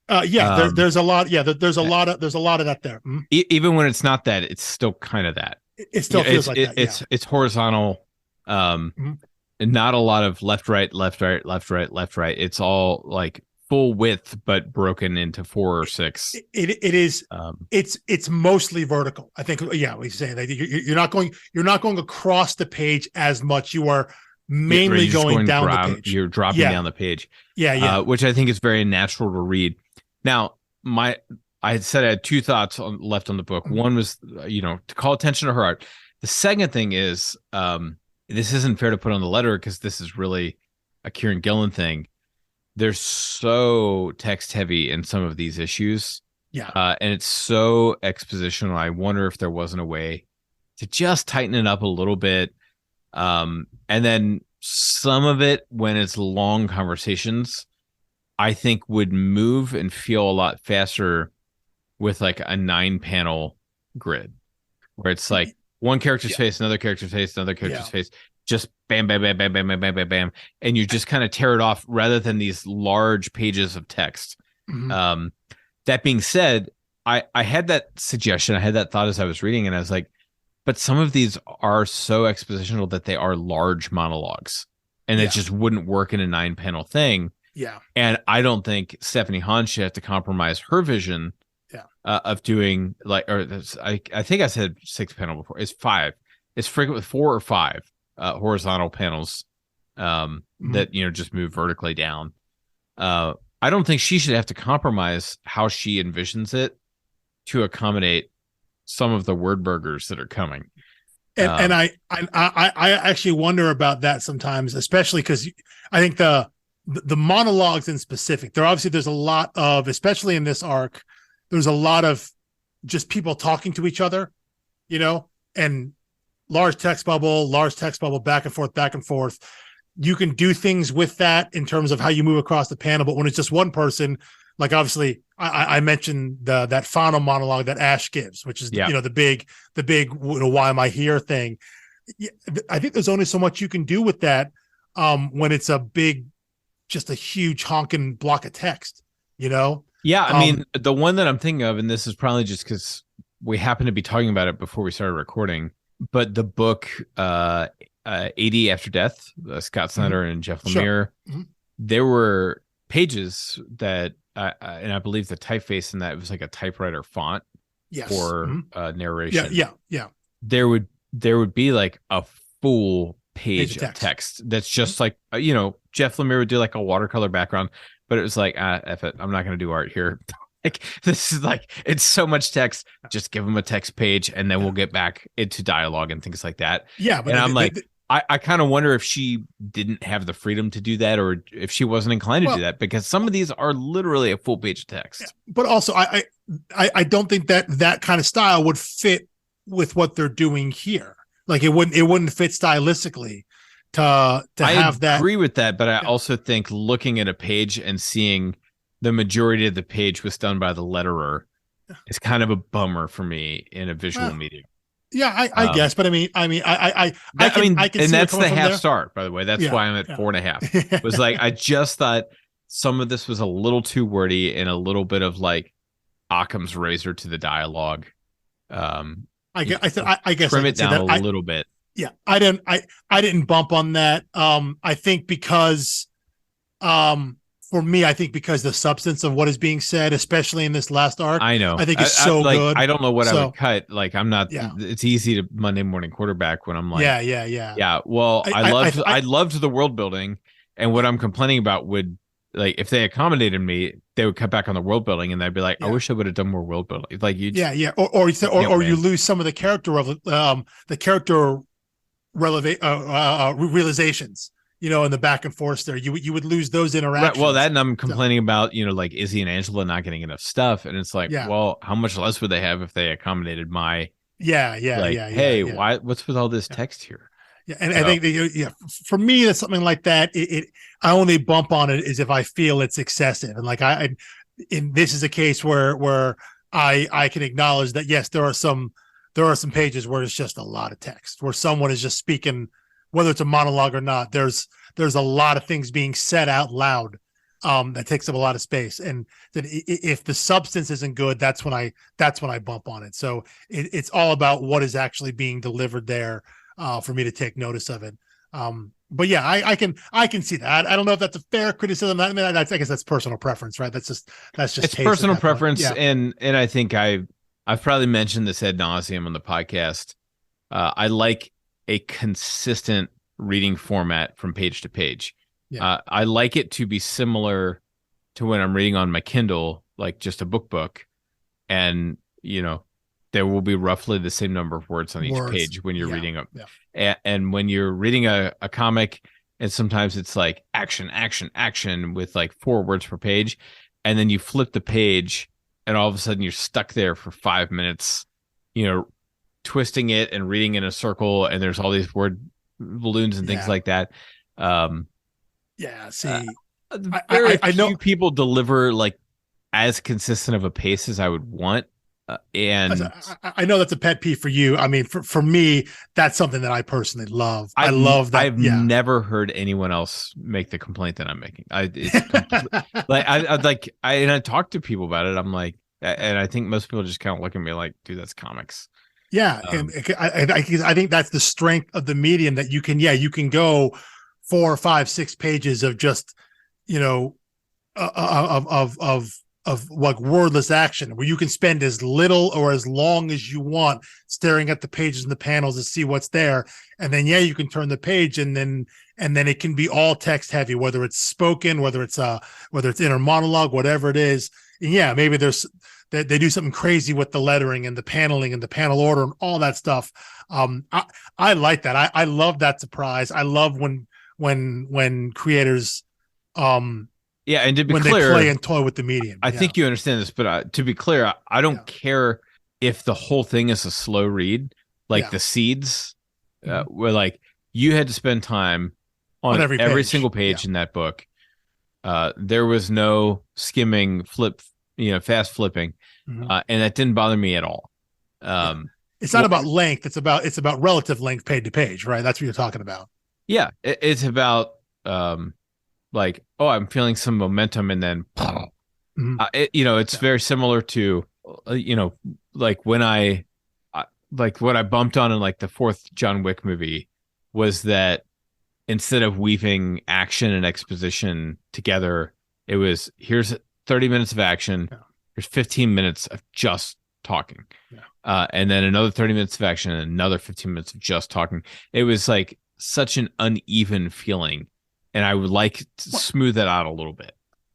There's a lot. Yeah, there's a lot of that there. Mm-hmm. Even when it's not that, it's still kind of that. It still feels like that. It's horizontal. Mm-hmm. And not a lot of left, right, left, right, left, right, left, right. It's all like full width, but broken into 4 or 6. It is. It's mostly vertical. I think. Yeah, we say that you're not going across the page as much. You are mainly going down the page. You're dropping down the page. Yeah. Which I think is very natural to read. Now, I had said I had 2 thoughts left on the book. One was, to call attention to her art. The second thing is, this isn't fair to put on the letter because this is really a Kieran Gillen thing. They're so text heavy in some of these issues. Yeah. And it's so expositional. I wonder if there wasn't a way to just tighten it up a little bit. And then some of it, when it's long conversations, I think would move and feel a lot faster with like a 9-panel grid, where it's like one character's face, another character's face, another character's face, just bam, bam, bam, bam, bam, bam, bam, bam, bam, and you just kind of tear it off rather than these large pages of text. Mm-hmm. That being said, I had that suggestion, I had that thought as I was reading, and I was like, but some of these are so expositional that they are large monologues, and it just wouldn't work in a 9-panel thing. Yeah. And I don't think Stephanie Hans should have to compromise her vision of doing I think I said 6-panel before. It's 5. It's frequent with 4 or 5 horizontal panels that, just move vertically down. I don't think she should have to compromise how she envisions it to accommodate some of the word burgers that are coming. And I actually wonder about that sometimes, especially because I think the monologues in specific, there's a lot of, especially in this arc, there's a lot of just people talking to each other, and large text bubble, back and forth. You can do things with that in terms of how you move across the panel, but when it's just one person, like obviously I mentioned that final monologue that Ash gives, which is the big why am I here thing. I think there's only so much you can do with that when it's just a huge honking block of text, Yeah, I mean, the one that I'm thinking of, and this is probably just because we happened to be talking about it before we started recording, but the book 80 After Death, Scott Snyder and Jeff Sure. Lemire, there were pages that and I believe the typeface in that was like a typewriter font Yes. for narration. Yeah. There would be like a full page of text that's just like Jeff Lemire would do like a watercolor background, but it was like F it, I'm not going to do art here. Like, this is like, it's so much text. Just give them a text page, and then we'll get back into dialogue and things like that. Yeah, but and I'm like, I kind of wonder if she didn't have the freedom to do that, or if she wasn't inclined to do that, because some of these are literally a full page of text. Yeah, but also, I don't think that kind of style would fit with what they're doing here. Like, it wouldn't fit stylistically to have that. I agree with that, but I also think looking at a page and seeing the majority of the page was done by the letterer is kind of a bummer for me in a visual medium. Yeah, I guess, but I mean, I can and that's the half there. star, by the way. That's why I'm at 4.5. It was like, I just thought some of this was a little too wordy and a little bit of like Occam's razor to the dialogue. I guess trim it down a little bit. Yeah, I didn't bump on that. I think because, for me, I think because the substance of what is being said, especially in this last arc, I know. I think it's so like, good. I don't know what I would cut. Like, I'm not. Yeah. It's easy to Monday morning quarterback when I'm like, yeah. Well, I loved the world building, and what I'm complaining about would, like, if they accommodated me, they would cut back on the world building, and they'd be like, I wish I would have done more world building. Like, you, or you lose some of the character of realizations. In the back and forth there, you would lose those interactions. Right, well, that, and I'm complaining about, like Izzy and Angela not getting enough stuff, and it's like, well, how much less would they have if they accommodated my hey, why? What's with all this text here? Yeah, and I think for me, that's something like that. I only bump on it is if I feel it's excessive, and like this is a case where I can acknowledge that yes, there are some pages where it's just a lot of text, where someone is just speaking. Whether it's a monologue or not, there's a lot of things being said out loud that takes up a lot of space, and that if the substance isn't good, that's when I bump on it. So it's all about what is actually being delivered there for me to take notice of it. But yeah, I can see that. I don't know if that's a fair criticism. I mean, I guess that's personal preference, right? That's just it's personal preference, and I think I've probably mentioned this ad nauseum on the podcast. I like a consistent reading format from page to page. I like it to be similar to when I'm reading on my Kindle, like just a book, and there will be roughly the same number of words on each page when you're reading them. And when you're reading a comic, and sometimes it's like action with like 4 words per page, and then you flip the page and all of a sudden you're stuck there for 5 minutes, twisting it and reading in a circle, and there's all these word balloons and things like that. See, I know people deliver like as consistent of a pace as I would want, and I know that's a pet peeve for you. I mean, for me, that's something that I personally love. I love that. I've never heard anyone else make the complaint that I'm making. I talk to people about it. I'm like, and I think most people just kind of look at me like, dude, that's comics. Yeah, and I think that's the strength of the medium, that you can go 4, 5, 6 pages of just of like wordless action, where you can spend as little or as long as you want staring at the pages and the panels to see what's there, and then you can turn the page, and then it can be all text heavy, whether it's spoken, whether it's inner monologue, whatever it is. And maybe they do something crazy with the lettering and the paneling and the panel order and all that stuff. I like that. I love that surprise. I love when creators, and to be clear, they play and toy with the medium. I think you understand this, but to be clear, I don't care if the whole thing is a slow read, like the seeds, where like you had to spend time on every single page in that book. There was no skimming, fast flipping, and that didn't bother me at all. It's not about length; it's about relative length, page to page, right? That's what you're talking about. Yeah, it's about like, oh, I'm feeling some momentum, and then it's very similar to like when like what I bumped on in like the fourth John Wick movie was that instead of weaving action and exposition together, it was here's 30 minutes of action, Yeah. here's 15 minutes of just talking. Yeah. And then another 30 minutes of action and another 15 minutes of just talking. It was like such an uneven feeling. And I would like to smooth that out a little bit.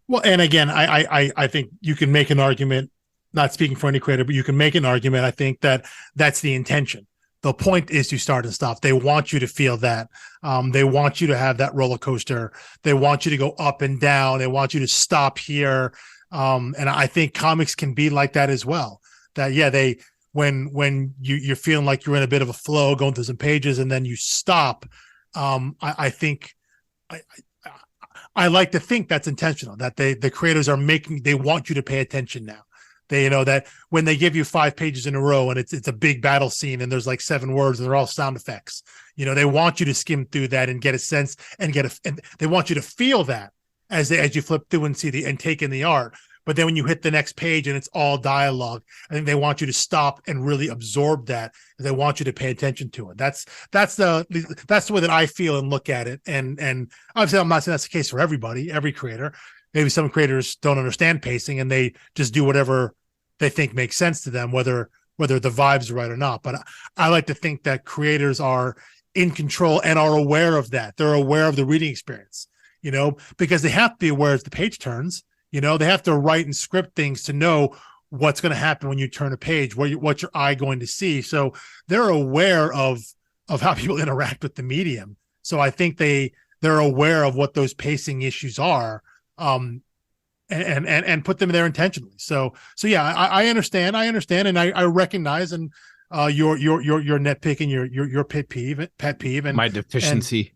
Well, and again, I think you can make an argument, not speaking for any creator, but you can make an argument. I think that that's the intention. The point is to start and stop. They want you to feel that. They want you to have that roller coaster. They want you to go up and down. They want you to stop here. And I think comics can be like that as well. That when you're feeling like you're in a bit of a flow, going through some pages, and then you stop. I think I like to think that's intentional. That the creators they want you to pay attention now. They that when they give you 5 pages in a row and it's a big battle scene and there's like 7 words and they're all sound effects, they want you to skim through that and get a sense and and they want you to feel that as you flip through and see and take in the art. But then when you hit the next page and it's all dialogue, I think they want you to stop and really absorb that. And they want you to pay attention to it. That's the way that I feel and look at it. And obviously I'm not saying that's the case for everybody, every creator. Maybe some creators don't understand pacing and they just do whatever they think makes sense to them, whether the vibes are right or not. But I like to think that creators are in control and are aware of that. They're aware of the reading experience, because they have to be aware as the page turns. They have to write and script things to know what's going to happen when you turn a page, what's your eye going to see. So they're aware of how people interact with the medium. So I think they're aware of what those pacing issues are. And put them there intentionally. So yeah, I understand, and I recognize your nitpick and your pet peeve and my deficiency.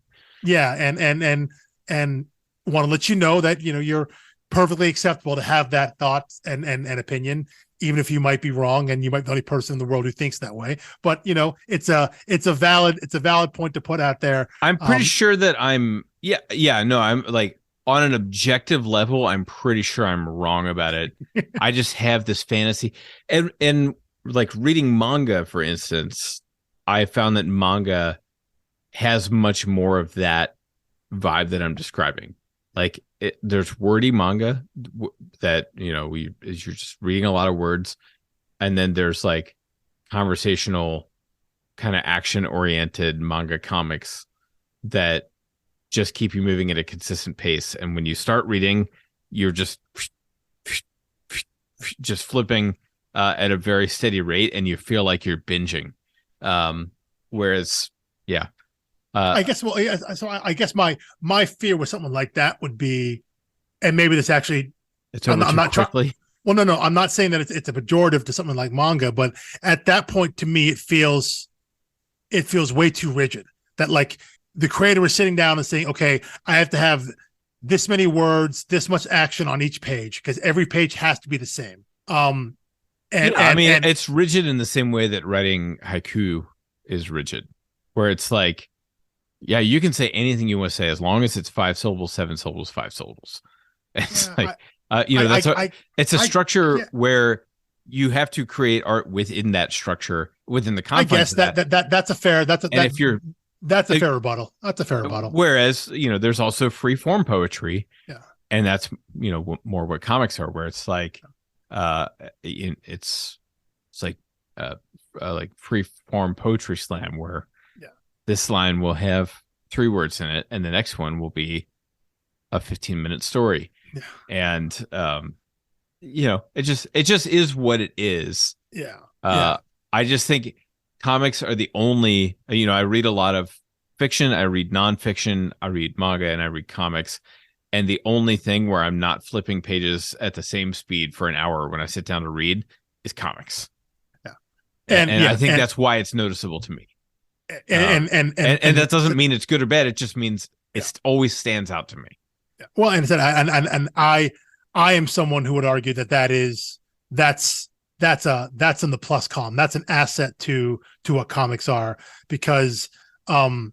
And want to let you know that you're perfectly acceptable to have that thought and opinion, even if you might be wrong and you might be the only person in the world who thinks that way. But it's a valid point to put out there. I'm pretty sure that I'm like, on an objective level, I'm pretty sure I'm wrong about it. I just have this fantasy. And like reading manga, for instance, I found that manga has much more of that vibe that I'm describing. Like there's wordy manga that, you're just reading a lot of words. And then there's like conversational kind of action oriented manga comics that just keep you moving at a consistent pace. And when you start reading, you're just flipping at a very steady rate and you feel like you're binging. Whereas, yeah. I guess, I guess my fear with something like that would be, and maybe this actually, it's over too quickly. Well, no, I'm not saying that it's a pejorative to something like manga, but at that point to me, it feels way too rigid. That like, the creator is sitting down and saying, okay, I have to have this many words, this much action on each page because every page has to be the same. It's rigid in the same way that writing haiku is rigid, where it's like, yeah, you can say anything you want to say as long as it's 5 syllables, 7 syllables, 5 syllables. It's it's a structure where you have to create art within that structure, within the confines. I guess that's a fair. That's a fair rebuttal. That's a fair rebuttal. Whereas, there's also free form poetry. Yeah. And that's, more what comics are, where it's like, it's like free form poetry slam, where this line will have 3 words in it and the next one will be a 15-minute story. Yeah. And, it just is what it is. Yeah. I just think comics are the only, I read a lot of fiction, I read nonfiction, I read manga, and I read comics. And the only thing where I'm not flipping pages at the same speed for an hour when I sit down to read is comics. Yeah. And I think that's why it's noticeable to me. And that doesn't mean it's good or bad. It just means it always stands out to me. Yeah. Well, and I am someone who would argue that's in the plus column. That's an asset to what comics are, because and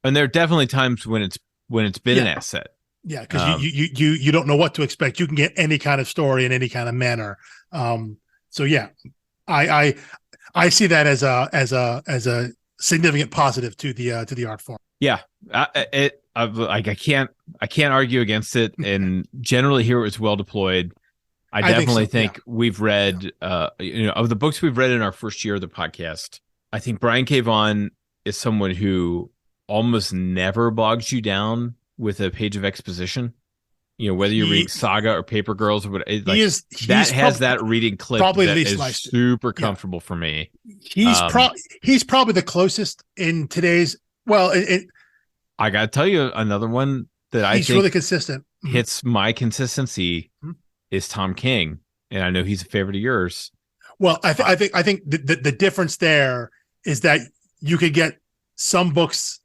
there are definitely times when it's been an asset. Yeah, because you don't know what to expect. You can get any kind of story in any kind of manner. So yeah, I I see that as a significant positive to the art form. Yeah, I can't argue against it, and generally here it was well deployed. I I think definitely so. think we've read, of the books we've read in our first year of the podcast, I think Brian K. Vaughan is someone who almost never bogs you down with a page of exposition. Whether you're reading He Saga or Paper Girls or what, he like is that he's has that reading clip probably that least is my super yeah. comfortable for me. He's he's probably the closest in today's. Well, I got to tell you another one that I he's think really consistent. hits my consistency is Tom King, and I know he's a favorite of yours. Well, I think the difference there is that you could get some books.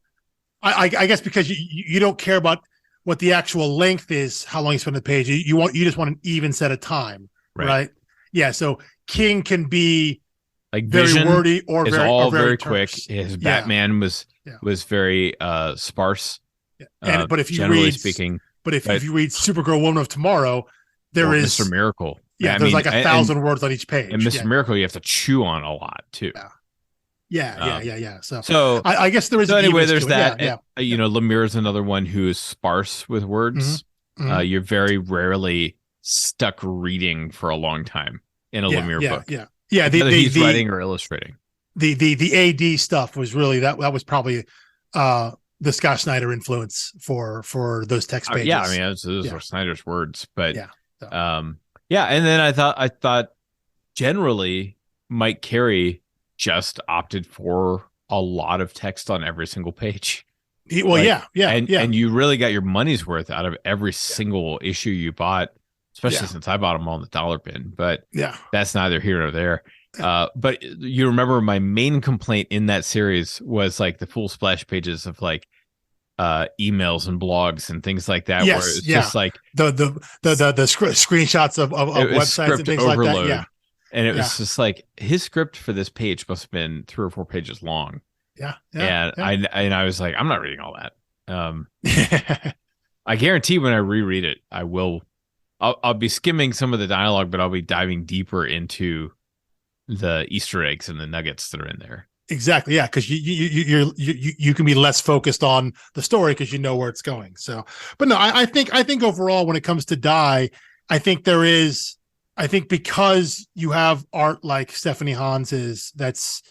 I guess because you don't care about what the actual length is, how long you spend on the page. You just want an even set of time, right? Yeah. So King can be like very Vision wordy or is very all or very quick. terse. His Batman was very sparse. And but if you generally read speaking, but if you read Supergirl Woman of Tomorrow, there is Mr. Miracle. Yeah, there's like 1,000 words on each page. And Mr. Miracle, you have to chew on a lot too. Yeah. So I guess there is. So anyway, there's that. Yeah. Lemire is another one who is sparse with words. You're very rarely stuck reading for a long time in a Lemire book. Yeah. Whether he's writing or illustrating. The AD stuff was really that was probably the Scott Snyder influence for those text pages. Yeah, I mean those are Snyder's words, but So. And then I thought generally Mike Carey just opted for a lot of text on every single page. And you really got your money's worth out of every single issue you bought, especially since I bought them all in the dollar bin. But that's neither here nor there. But you remember my main complaint in that series was like the full splash pages of like emails and blogs and things like that. Yes, where it's just like the screenshots of websites and things overload. Like that. Yeah. And it was just like his script for this page must have been 3 or 4 pages long. I was like, I'm not reading all that. I guarantee when I reread it, I'll be skimming some of the dialogue, but I'll be diving deeper into the Easter eggs and the nuggets that are in there. Exactly. Yeah. Cause you can be less focused on the story because you know where it's going. So, but no, I think overall when it comes to Die, I think because you have art like Stephanie Hans's, it's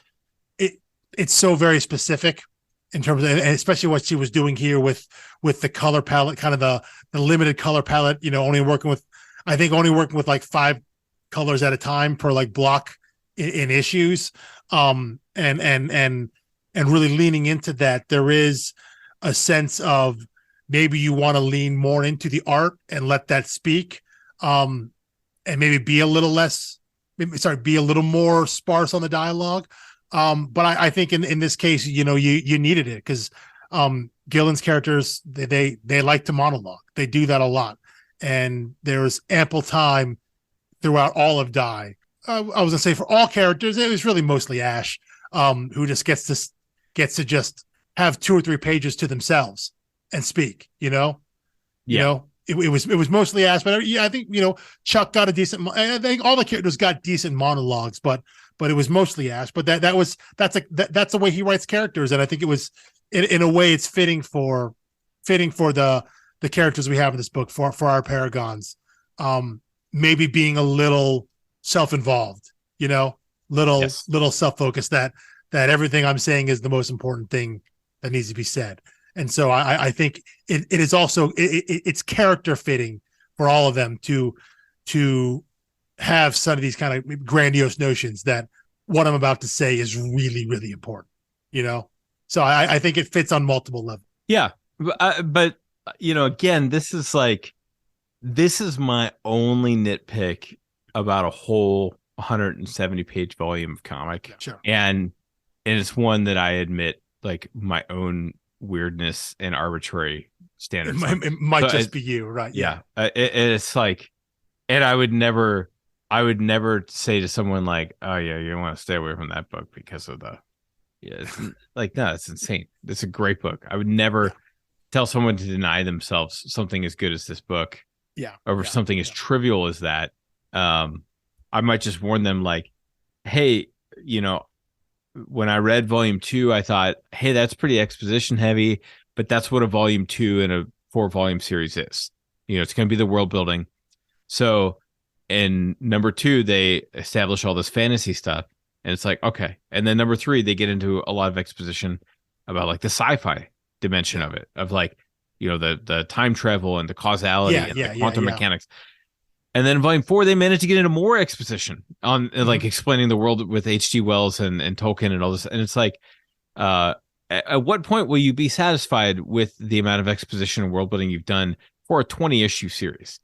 so very specific in terms of, and especially what she was doing here with the color palette, kind of the limited color palette, only working with like 5 colors at a time per like block in issues. And really leaning into that, there is a sense of maybe you want to lean more into the art and let that speak. And maybe be a little more sparse on the dialogue. But I think in this case, you needed it because Gillen's characters, they like to monologue. They do that a lot. And there's ample time throughout all of Die. I was gonna say for all characters, it was really mostly Ash, who just gets to just have 2 or 3 pages to themselves and speak, you know? It was mostly Ash, but I think Chuck got a decent. I think all the characters got decent monologues, but it was mostly Ash. But that's the way he writes characters, and I think it was in a way it's fitting for the characters we have in this book for our paragons. Maybe being a little self-involved, little self-focused. That everything I'm saying is the most important thing that needs to be said. And so I think it is also it's character fitting for all of them to have some of these kind of grandiose notions that what I'm about to say is really, really important, So I think it fits on multiple levels. Yeah. But again, this is my only nitpick about a whole 170 page volume of comic. Sure. And it's one that I admit like my own weirdness and arbitrary standards. It might just be you, right? Yeah. It's like, and I would never say to someone like, oh yeah, you want to stay away from that book because of it's like, no, it's insane. It's a great book. I would never tell someone to deny themselves something as good as this book. Yeah. Over something as trivial as that. I might just warn them like, hey, you know, when I read volume 2, I thought, hey, that's pretty exposition heavy, but that's what a volume 2 in a 4 volume series is. You know, it's going to be the world building. So in number 2, they establish all this fantasy stuff, and it's like, okay. And then number 3, they get into a lot of exposition about like the sci-fi dimension of it, of like, you know, the time travel and the causality and the quantum mechanics. And then in volume 4, they managed to get into more exposition on like explaining the world with H.G. Wells and Tolkien and all this. And it's like, at what point will you be satisfied with the amount of exposition and world building you've done for a 20 issue series?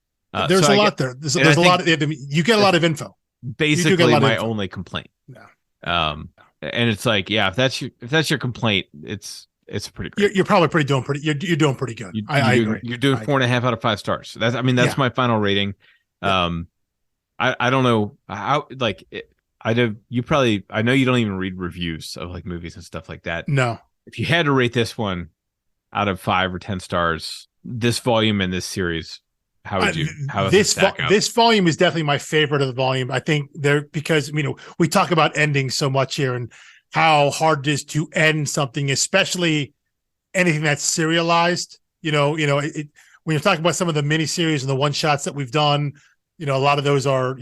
There's a lot there. There's a lot. You get a lot of info. Basically, my only complaint. No. And it's like, yeah, if that's your complaint, it's pretty great. You're probably doing pretty. You're doing pretty good. I agree. You're doing 4.5 out of 5 stars. That's my final rating. I don't know how, like, I know you don't even read reviews of like movies and stuff like that. No. If you had to rate this one out of 5 or 10 stars, this volume in this series, how would you? This volume is definitely my favorite of the volume. I think because we talk about endings so much here and how hard it is to end something, especially anything that's serialized. When you're talking about some of the miniseries and the one shots that we've done, a lot of those are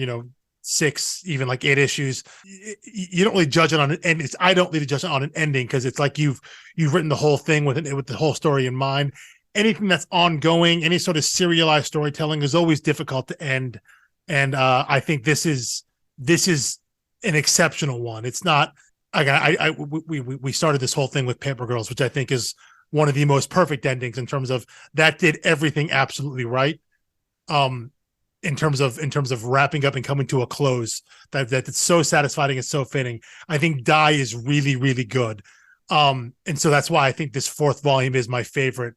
6, even like 8 issues. You don't really judge it on an end. I don't really judge it on an ending because it's like you've written the whole thing with the whole story in mind. Anything that's ongoing, any sort of serialized storytelling is always difficult to end. And I think this is an exceptional one. It's not. We started this whole thing with Paper Girls, which I think is one of the most perfect endings in terms of that did everything absolutely right. In terms of wrapping up and coming to a close, that it's so satisfying and so fitting. I think Die is really, really good. And so that's why I think this 4th volume is my favorite.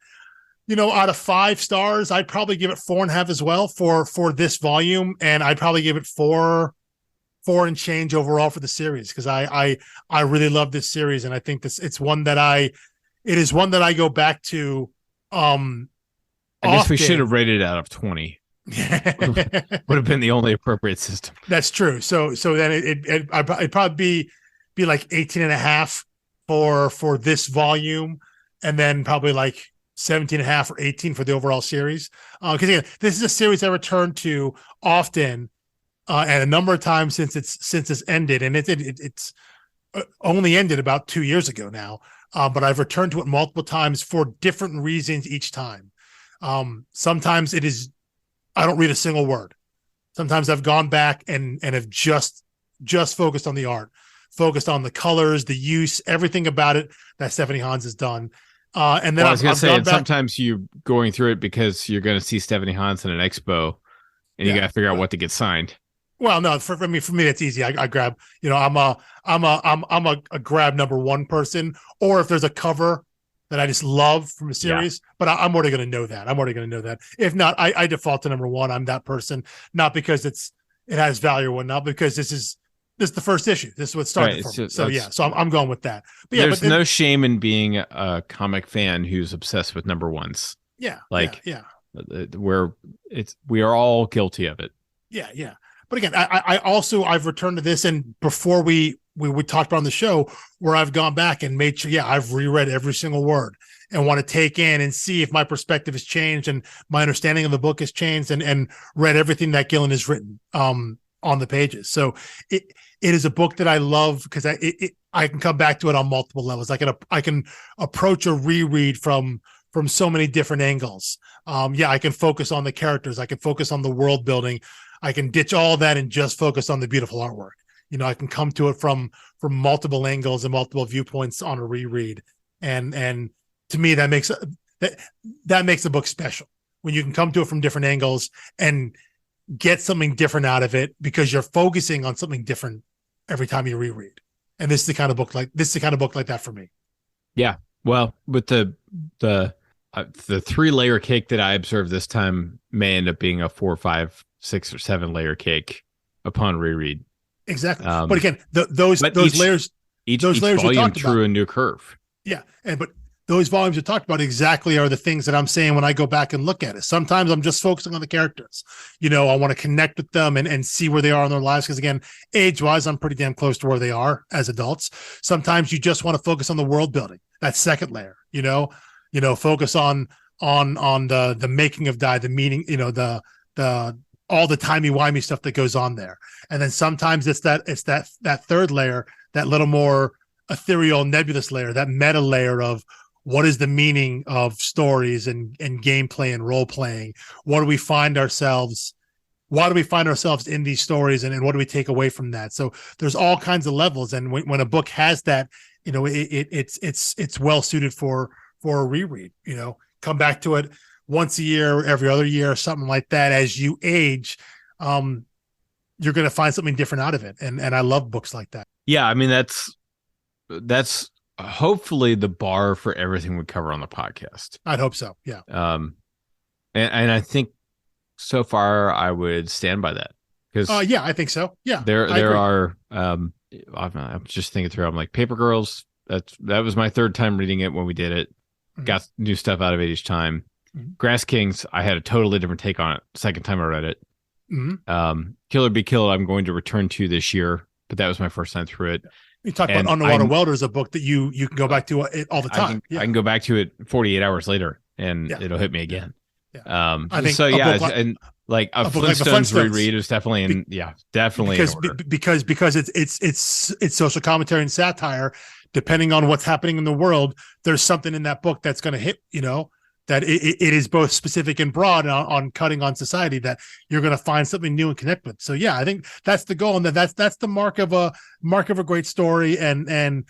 Out of 5 stars, I'd probably give it 4.5 as well for this volume. And I'd probably give it 4 and change overall for the series. Because I really love this series. And I think it's one that it is one that I go back to. I guess we should have rated it out of 20. Would have been the only appropriate system. That's true. So then it'd probably be like 18.5 for this volume, and then probably like 17.5 or 18 for the overall series. Because again, this is a series I return to often, and a number of times since it's ended, and it's only ended about 2 years ago now. But I've returned to it multiple times for different reasons each time. Sometimes it is. I don't read a single word. Sometimes I've gone back and have just focused on the art, focused on the colors, the use, everything about it that Stephanie Hans has done. And then I was going to say, and sometimes you're going through it because you're going to see Stephanie Hans in an expo, and you got to figure out what to get signed. Well, no, for me, that's easy. I grab. I'm a grab number 1 person, or if there's a cover that I just love from a series, but I'm already going to know that. If not, I default to number 1. I'm that person, not because it has value or whatnot, because this is the first issue. This is what started for me. So I'm going with that. But there's no shame in being a comic fan who's obsessed with number 1s. Yeah, we are all guilty of it. Yeah. But again, I've returned to this, and before we talked about on the show, where I've gone back and made sure, I've reread every single word and want to take in and see if my perspective has changed and my understanding of the book has changed, and read everything that Gillen has written on the pages. So it is a book that I love because I can come back to it on multiple levels. I can approach a reread from so many different angles. I can focus on the characters. I can focus on the world building. I can ditch all that and just focus on the beautiful artwork. I can come to it from multiple angles and multiple viewpoints on a reread. And to me, that makes the book special when you can come to it from different angles and get something different out of it because you're focusing on something different every time you reread. And this is the kind of book like that for me. Yeah. Well, with the 3-layer cake that I observed this time may end up being a 4, 5, 6, or 7-layer cake upon reread. Exactly. But again, those layers, each volume drew a new curve. Yeah. But those volumes you talked about exactly are the things that I'm saying when I go back and look at it. Sometimes I'm just focusing on the characters. I want to connect with them and see where they are in their lives. Because again, age-wise, I'm pretty damn close to where they are as adults. Sometimes you just want to focus on the world building, that second layer, focus on the making of Die, the meaning, the all the timey-wimey stuff that goes on there. And then sometimes it's that third layer, that little more ethereal, nebulous layer, that meta layer of what is the meaning of stories and gameplay and role playing? What do we find ourselves? Why do we find ourselves in these stories, and what do we take away from that? So there's all kinds of levels, and when a book has that, it's well suited for a reread. Come back to it once a year, every other year, or something like that. As you age, you're going to find something different out of it, and I love books like that. Yeah, I mean that's hopefully the bar for everything we cover on the podcast. I'd hope so. Yeah. And I think so far I would stand by that, because yeah, I think so. Yeah. There are I'm just thinking through. I'm like, Paper Girls. That was my third time reading it when we did it. Mm-hmm. Got new stuff out of it each time. Mm-hmm. Grass Kings, I had a totally different take on it second time I read it. Mm-hmm. Kill or Be Killed, I'm going to return to this year, but that was my first time through it. You talk about Underwater Welders, a book that you can go back to it all the time. I can go back to it 48 hours later, and it'll hit me again. Yeah. I think so. Yeah, and like a Flintstones reread is definitely definitely because it's social commentary and satire. Depending on what's happening in the world, there's something in that book that's going to hit. That it is both specific and broad on cutting on society, that you're going to find something new and connect with. So yeah, I think that's the goal, and that's the mark of a great story. And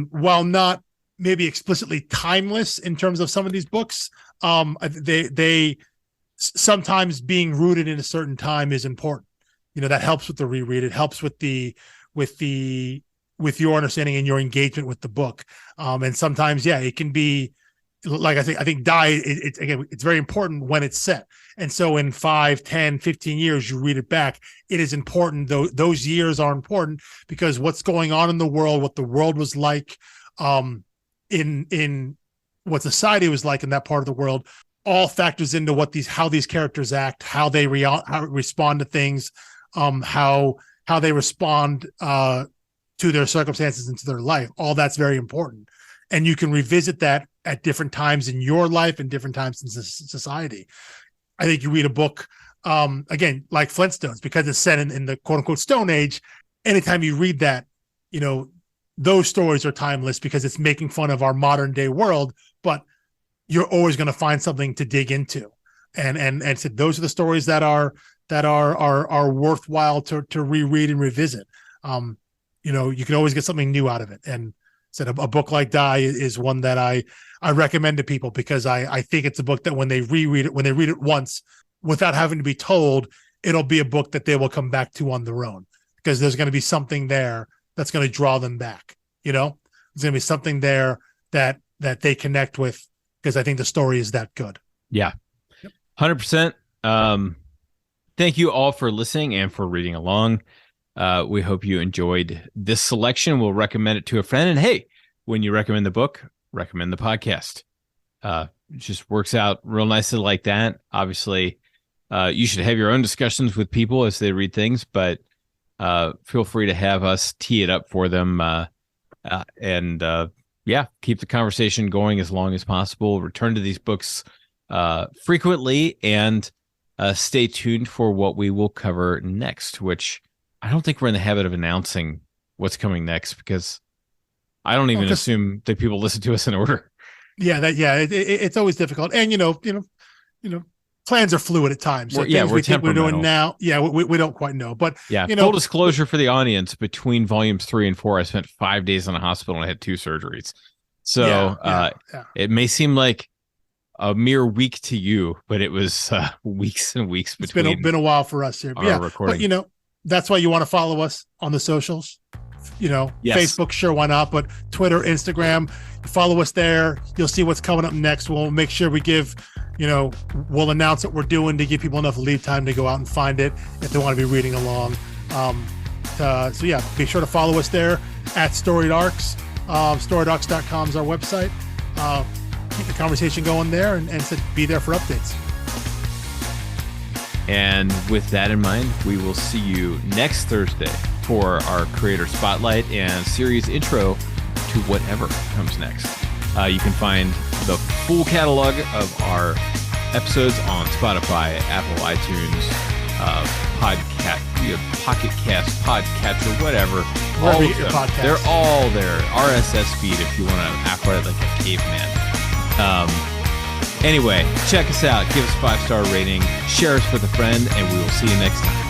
while not maybe explicitly timeless in terms of some of these books, they sometimes being rooted in a certain time is important. That helps with the reread. It helps with your understanding and your engagement with the book. And sometimes, it can be, like I think Die, it's very important when it's set. And so in 5, 10, 15 years, you read it back, it is important. Those years are important because what's going on in the world, what the world was like, in what society was like in that part of the world, all factors into how these characters act, how they respond to things, how they respond to their circumstances and to their life. All that's very important. And you can revisit that at different times in your life and different times in society. I think you read a book, again, like Flintstones, because it's set in the quote unquote Stone Age. Anytime you read that, those stories are timeless because it's making fun of our modern day world, but you're always going to find something to dig into. And so those are the stories that are worthwhile to reread and revisit. You can always get something new out of it. And said a book like Die is one that I recommend to people because I think it's a book that when they read it once without having to be told, it'll be a book that they will come back to on their own, because there's going to be something there that's going to draw them back. There's going to be something there that they connect with, because I think the story is that good. Yeah. 100%. Thank you all for listening and for reading along. We hope you enjoyed this selection. We'll recommend it to a friend. And hey, when you recommend the book, recommend the podcast. It just works out real nicely like that. Obviously, you should have your own discussions with people as they read things, but feel free to have us tee it up for them. And keep the conversation going as long as possible. Return to these books frequently, and stay tuned for what we will cover next, which I don't think we're in the habit of announcing what's coming next, because I don't even assume that people listen to us in order. Yeah, it's always difficult, and plans are fluid at times. So we're think we're doing now. Yeah, we don't quite know, but full disclosure for the audience: between volumes 3 and 4, I spent 5 days in a hospital and I had 2 surgeries. So it may seem like a mere week to you, but it was weeks and weeks between. It's been a while for us here, recording. But that's why you want to follow us on the socials. Yes. Facebook, sure, why not? But Twitter, Instagram, follow us there. You'll see what's coming up next. We'll make sure we we'll announce what we're doing to give people enough lead time to go out and find it if they want to be reading along. Be sure to follow us there at Storied Arcs. StoriedArcs.com is our website. keep the conversation going there, and said be there for updates. And with that in mind, we will see you next Thursday for our creator spotlight and series intro to whatever comes next. You can find the full catalog of our episodes on Spotify, Apple, iTunes, Pocket Cast, Podcatcher, whatever. Wherever you get your podcast. They're all there. RSS feed if you want to operate like a caveman. Anyway, check us out. Give us a 5-star rating. Share us with a friend, and we will see you next time.